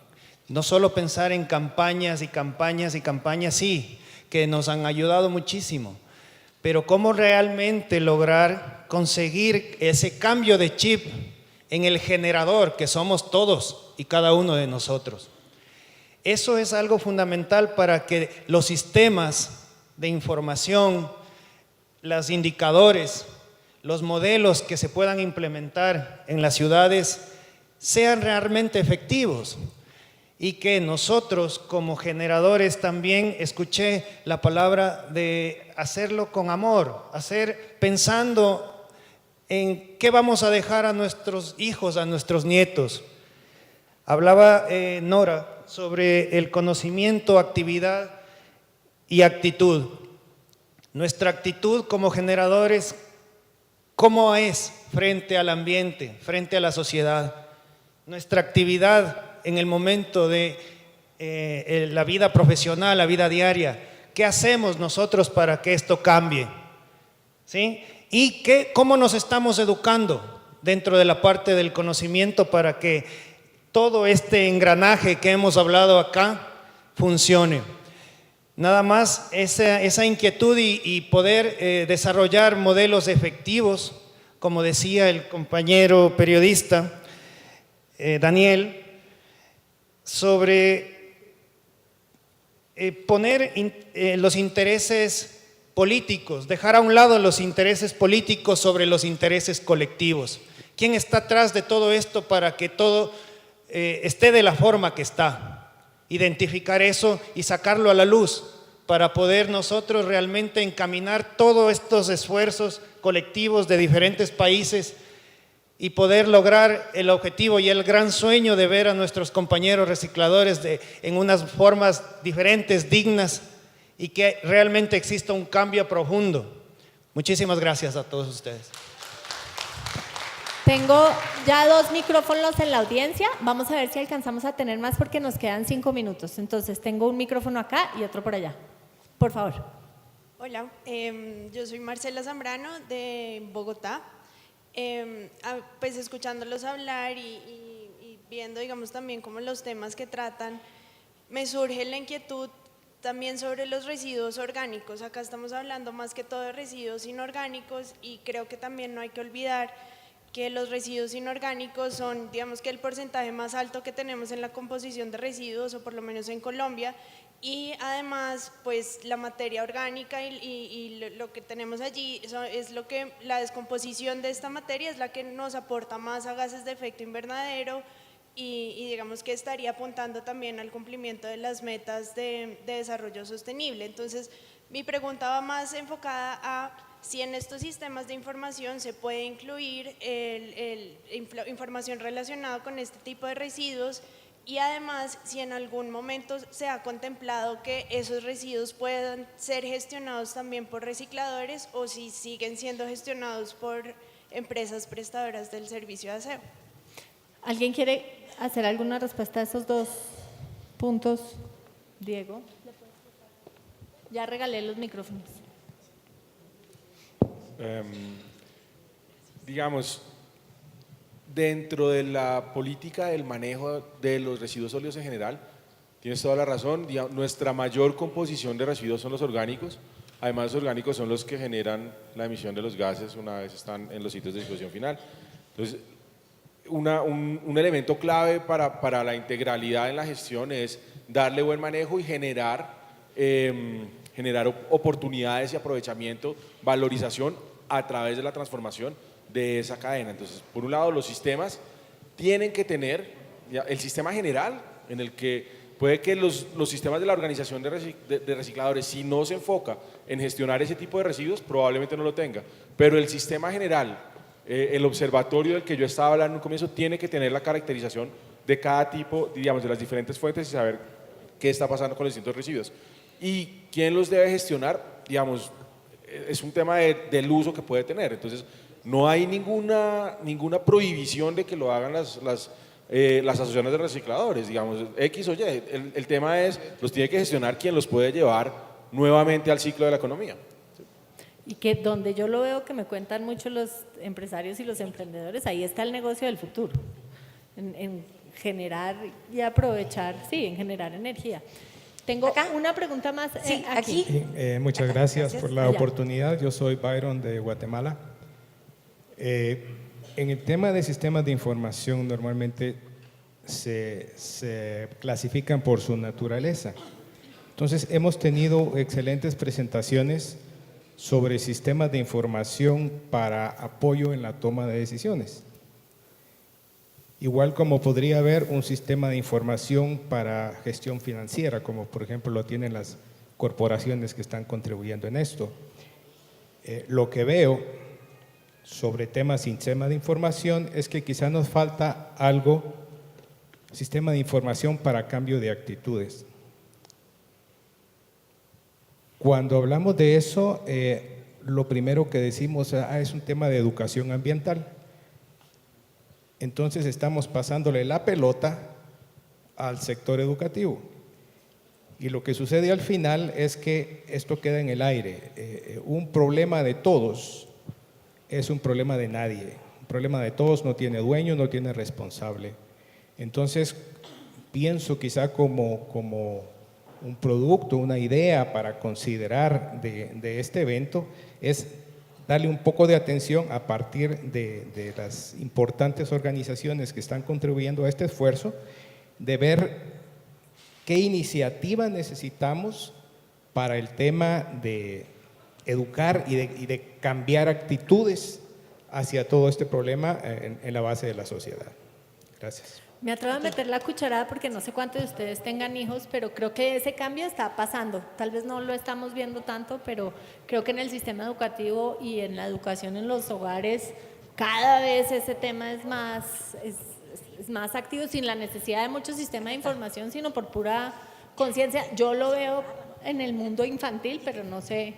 No solo pensar en campañas y campañas y campañas, sí, que nos han ayudado muchísimo, pero cómo realmente lograr conseguir ese cambio de chip en el generador que somos todos y cada uno de nosotros. Eso es algo fundamental para que los sistemas de información, los indicadores, los modelos que se puedan implementar en las ciudades sean realmente efectivos. Y que nosotros como generadores también, escuché la palabra de hacerlo con amor, pensando en qué vamos a dejar a nuestros hijos, a nuestros nietos. Hablaba Nora sobre el conocimiento, actividad y actitud. Nuestra actitud como generadores, ¿cómo es frente al ambiente, frente a la sociedad? Nuestra actividad en el momento de la vida profesional, la vida diaria. ¿Qué hacemos nosotros para que esto cambie? ¿Sí? ¿Y cómo nos estamos educando dentro de la parte del conocimiento para que todo este engranaje que hemos hablado acá funcione? Nada más esa inquietud y poder desarrollar modelos efectivos, como decía el compañero periodista Daniel, sobre poner los intereses políticos, dejar a un lado los intereses políticos sobre los intereses colectivos. ¿Quién está atrás de todo esto para que todo esté de la forma que está? Identificar eso y sacarlo a la luz para poder nosotros realmente encaminar todos estos esfuerzos colectivos de diferentes países y poder lograr el objetivo y el gran sueño de ver a nuestros compañeros recicladores en unas formas diferentes, dignas, y que realmente exista un cambio profundo. Muchísimas gracias a todos ustedes. Tengo ya 2 micrófonos en la audiencia. Vamos a ver si alcanzamos a tener más porque nos quedan 5 minutos. Entonces tengo un micrófono acá y otro por allá. Por favor. Hola, yo soy Marcela Zambrano de Bogotá. Pues escuchándolos hablar y viendo, digamos, también como los temas que tratan, me surge la inquietud también sobre los residuos orgánicos. Acá estamos hablando más que todo de residuos inorgánicos y creo que también no hay que olvidar que los residuos inorgánicos son, digamos, que el porcentaje más alto que tenemos en la composición de residuos, o por lo menos en Colombia, y además pues la materia orgánica y lo que tenemos allí es lo que la descomposición de esta materia es la que nos aporta más a gases de efecto invernadero y digamos que estaría apuntando también al cumplimiento de las metas de desarrollo sostenible. Entonces mi pregunta va más enfocada a si en estos sistemas de información se puede incluir información relacionada con este tipo de residuos. Y además, si en algún momento se ha contemplado que esos residuos puedan ser gestionados también por recicladores o si siguen siendo gestionados por empresas prestadoras del servicio de aseo. ¿Alguien quiere hacer alguna respuesta a esos 2 puntos? Diego. Ya regalé los micrófonos. Digamos, dentro de la política del manejo de los residuos sólidos en general, tienes toda la razón, nuestra mayor composición de residuos son los orgánicos, además los orgánicos son los que generan la emisión de los gases una vez están en los sitios de disposición final. Entonces, un elemento clave para la integralidad en la gestión es darle buen manejo y generar oportunidades y aprovechamiento, valorización a través de la transformación de esa cadena. Entonces, por un lado, los sistemas tienen que tener el sistema general en el que puede que los sistemas de la organización de recicladores, si no se enfoca en gestionar ese tipo de residuos, probablemente no lo tenga, pero el sistema general, el observatorio del que yo estaba hablando en un comienzo, tiene que tener la caracterización de cada tipo, digamos, de las diferentes fuentes y saber qué está pasando con los distintos residuos. Y quién los debe gestionar, digamos, es un tema del uso que puede tener. Entonces, no hay ninguna prohibición de que lo hagan las asociaciones de recicladores, digamos, X o Y. El tema es, los tiene que gestionar quien los puede llevar nuevamente al ciclo de la economía. Y que donde yo lo veo que me cuentan mucho los empresarios y los emprendedores, ahí está el negocio del futuro. en generar y aprovechar, sí, en generar energía. Tengo una pregunta más aquí. Muchas gracias por la Allá. oportunidad. Yo soy Byron de Guatemala. En el tema de sistemas de información normalmente se clasifican por su naturaleza. Entonces hemos tenido excelentes presentaciones sobre sistemas de información para apoyo en la toma de decisiones. Igual como podría haber un sistema de información para gestión financiera, como por ejemplo lo tienen las corporaciones que están contribuyendo en esto. Lo que veo sobre temas sin sistema de información es que quizá nos falta algo, sistema de información para cambio de actitudes. Cuando hablamos de eso, lo primero que decimos es un tema de educación ambiental. Entonces estamos pasándole la pelota al sector educativo. Y lo que sucede al final es que esto queda en el aire. Un problema de todos es un problema de nadie. Un problema de todos no tiene dueño, no tiene responsable. Entonces, pienso quizá como un producto, una idea para considerar de este evento es darle un poco de atención a partir de las importantes organizaciones que están contribuyendo a este esfuerzo, de ver qué iniciativas necesitamos para el tema de educar y de cambiar actitudes hacia todo este problema en la base de la sociedad. Gracias. Me atrevo a meter la cucharada porque no sé cuántos de ustedes tengan hijos, pero creo que ese cambio está pasando. Tal vez no lo estamos viendo tanto, pero creo que en el sistema educativo y en la educación en los hogares cada vez ese tema es más activo, sin la necesidad de mucho sistema de información, sino por pura conciencia. Yo lo veo en el mundo infantil, pero no sé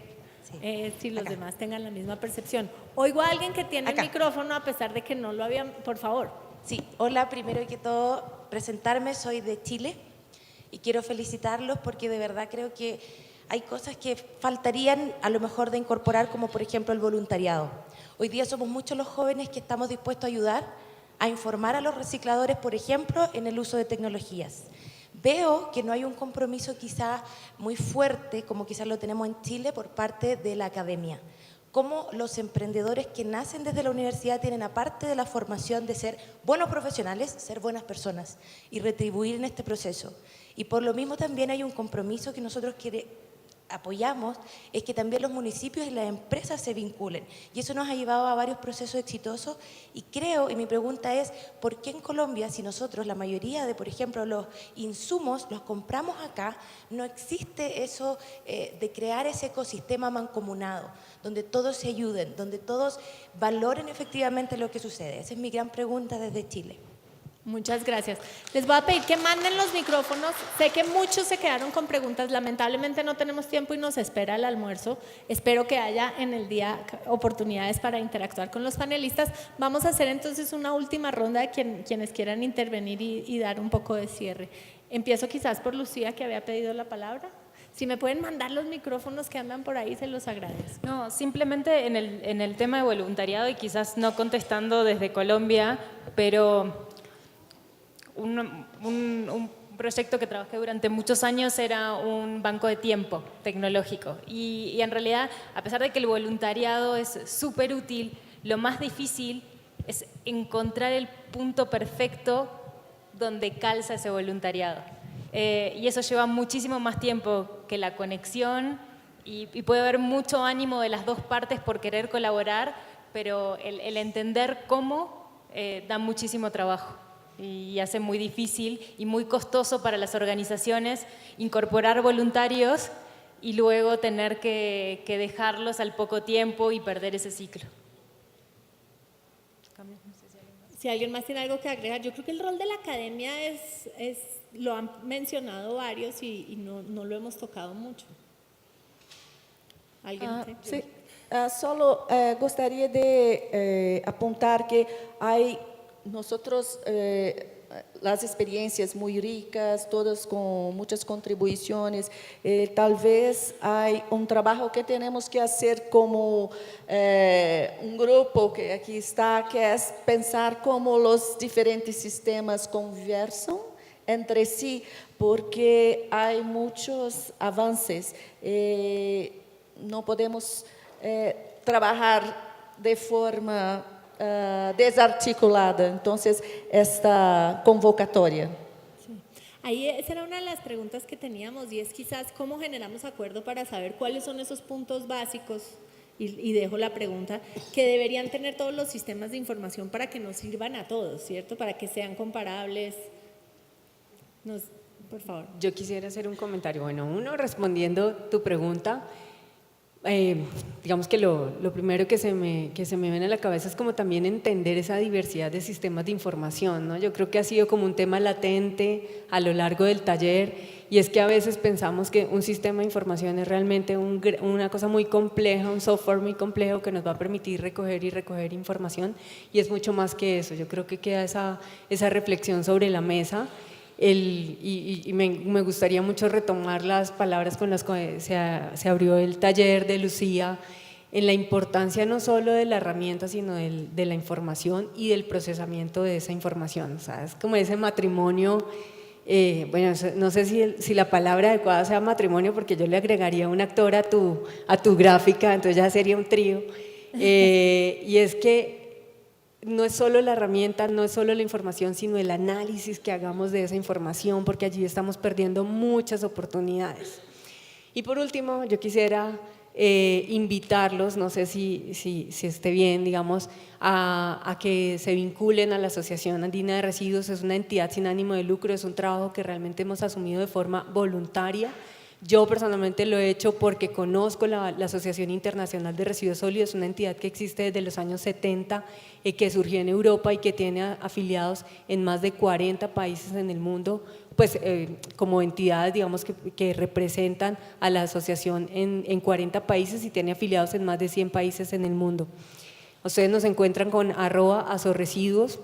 si los demás tengan la misma percepción. Oigo a alguien que tiene el micrófono a pesar de que no lo habían, por favor. Sí, hola, primero que todo presentarme, soy de Chile y quiero felicitarlos porque de verdad creo que hay cosas que faltarían a lo mejor de incorporar, como por ejemplo el voluntariado. Hoy día somos muchos los jóvenes que estamos dispuestos a ayudar a informar a los recicladores, por ejemplo, en el uso de tecnologías. Veo que no hay un compromiso quizá muy fuerte, como quizás lo tenemos en Chile, por parte de la academia. Cómo los emprendedores que nacen desde la universidad tienen, aparte de la formación de ser buenos profesionales, ser buenas personas y retribuir en este proceso. Y por lo mismo también hay un compromiso que nosotros apoyamos, es que también los municipios y las empresas se vinculen. Y eso nos ha llevado a varios procesos exitosos y creo, y mi pregunta es, ¿por qué en Colombia, si nosotros la mayoría de, por ejemplo, los insumos los compramos acá, no existe eso de crear ese ecosistema mancomunado, donde todos se ayuden, donde todos valoren efectivamente lo que sucede? Esa es mi gran pregunta desde Chile. Muchas gracias. Les voy a pedir que manden los micrófonos. Sé que muchos se quedaron con preguntas. Lamentablemente no tenemos tiempo y nos espera el almuerzo. Espero que haya en el día oportunidades para interactuar con los panelistas. Vamos a hacer entonces una última ronda de quienes quieran intervenir y dar un poco de cierre. Empiezo quizás por Lucía, que había pedido la palabra. Si me pueden mandar los micrófonos que andan por ahí, se los agradezco. No, simplemente en el tema de voluntariado, y quizás no contestando desde Colombia, pero un proyecto que trabajé durante muchos años era un banco de tiempo tecnológico y en realidad, a pesar de que el voluntariado es súper útil, lo más difícil es encontrar el punto perfecto donde calza ese voluntariado. Y eso lleva muchísimo más tiempo que la conexión y puede haber mucho ánimo de las dos partes por querer colaborar, pero el entender cómo da muchísimo trabajo. Y hace muy difícil y muy costoso para las organizaciones incorporar voluntarios y luego tener que dejarlos al poco tiempo y perder ese ciclo. Si alguien más tiene algo que agregar, yo creo que el rol de la academia lo han mencionado varios y no lo hemos tocado mucho. ¿Alguien? Sí, solo gustaría de apuntar que nosotros las experiencias muy ricas, todas con muchas contribuciones. Tal vez hay un trabajo que tenemos que hacer como un grupo que aquí está, que es pensar cómo los diferentes sistemas conversan entre sí, porque hay muchos avances. No podemos trabajar de forma desarticulada. Entonces, esta convocatoria. Sí. Ahí esa era una de las preguntas que teníamos, y es quizás cómo generamos acuerdo para saber cuáles son esos puntos básicos, y dejo la pregunta, que deberían tener todos los sistemas de información para que nos sirvan a todos, ¿cierto? Para que sean comparables. Por favor. Yo quisiera hacer un comentario. Bueno, uno, respondiendo tu pregunta, digamos que lo primero que se me viene a la cabeza es como también entender esa diversidad de sistemas de información, ¿no? Yo creo que ha sido como un tema latente a lo largo del taller, y es que a veces pensamos que un sistema de información es realmente una cosa muy compleja, un software muy complejo que nos va a permitir recoger información, y es mucho más que eso. Yo creo que queda esa reflexión sobre la mesa. Me gustaría mucho retomar las palabras con las que se abrió el taller de Lucía, en la importancia no solo de la herramienta, sino de la información y del procesamiento de esa información. O sea, es como ese matrimonio, bueno, no sé si la palabra adecuada sea matrimonio, porque yo le agregaría un actor a tu gráfica, entonces ya sería un trío. Y es que no es solo la herramienta, no es solo la información, sino el análisis que hagamos de esa información, porque allí estamos perdiendo muchas oportunidades. Y por último, yo quisiera invitarlos, no sé si esté bien, digamos, a que se vinculen a la Asociación Andina de Residuos. Es una entidad sin ánimo de lucro, es un trabajo que realmente hemos asumido de forma voluntaria. Yo personalmente lo he hecho porque conozco la Asociación Internacional de Residuos Sólidos, una entidad que existe desde los años 70, que surgió en Europa y que tiene afiliados en más de 40 países en el mundo, pues como entidades, digamos, que representan a la asociación en 40 países y tiene afiliados en más de 100 países en el mundo. Ustedes nos encuentran con @asoresiduos.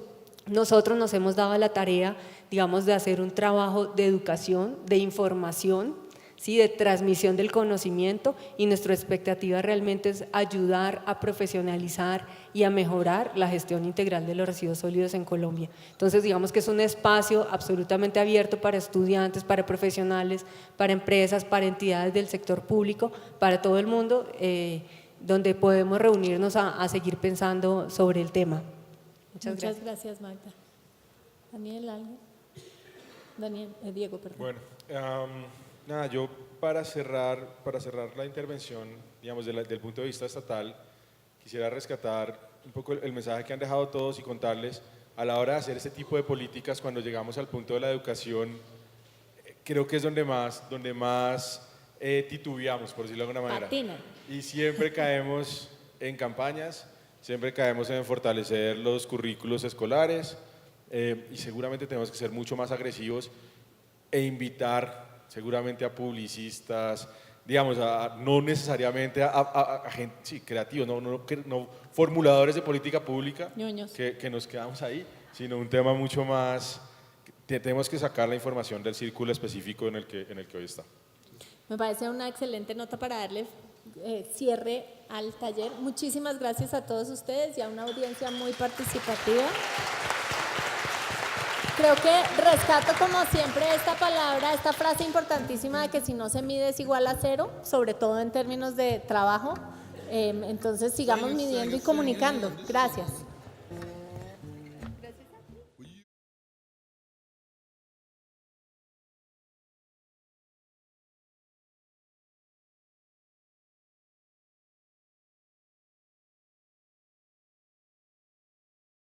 Nosotros nos hemos dado la tarea, digamos, de hacer un trabajo de educación, de información, ¿sí?, de transmisión del conocimiento, y nuestra expectativa realmente es ayudar a profesionalizar y a mejorar la gestión integral de los residuos sólidos en Colombia. Entonces, digamos que es un espacio absolutamente abierto para estudiantes, para profesionales, para empresas, para entidades del sector público, para todo el mundo, donde podemos reunirnos a seguir pensando sobre el tema. Muchas gracias, Magda. Daniel, ¿algo? Diego, perdón. Bueno, nada, yo para cerrar la intervención, digamos, del punto de vista estatal, quisiera rescatar un poco el mensaje que han dejado todos y contarles a la hora de hacer este tipo de políticas. Cuando llegamos al punto de la educación, creo que es donde más titubeamos, por decirlo de alguna manera. Patina. Y siempre caemos en campañas, siempre caemos en fortalecer los currículos escolares, y seguramente tenemos que ser mucho más agresivos e invitar seguramente a publicistas, digamos, no necesariamente a gente, sí, creativos, no formuladores de política pública, que nos quedamos ahí, sino un tema mucho más, tenemos que sacar la información del círculo específico en el que hoy está. Me parece una excelente nota para darle cierre al taller. Muchísimas gracias a todos ustedes y a una audiencia muy participativa. Creo que rescato, como siempre, esta palabra, esta frase importantísima de que si no se mide es igual a cero, sobre todo en términos de trabajo. Entonces sigamos midiendo y comunicando. Gracias.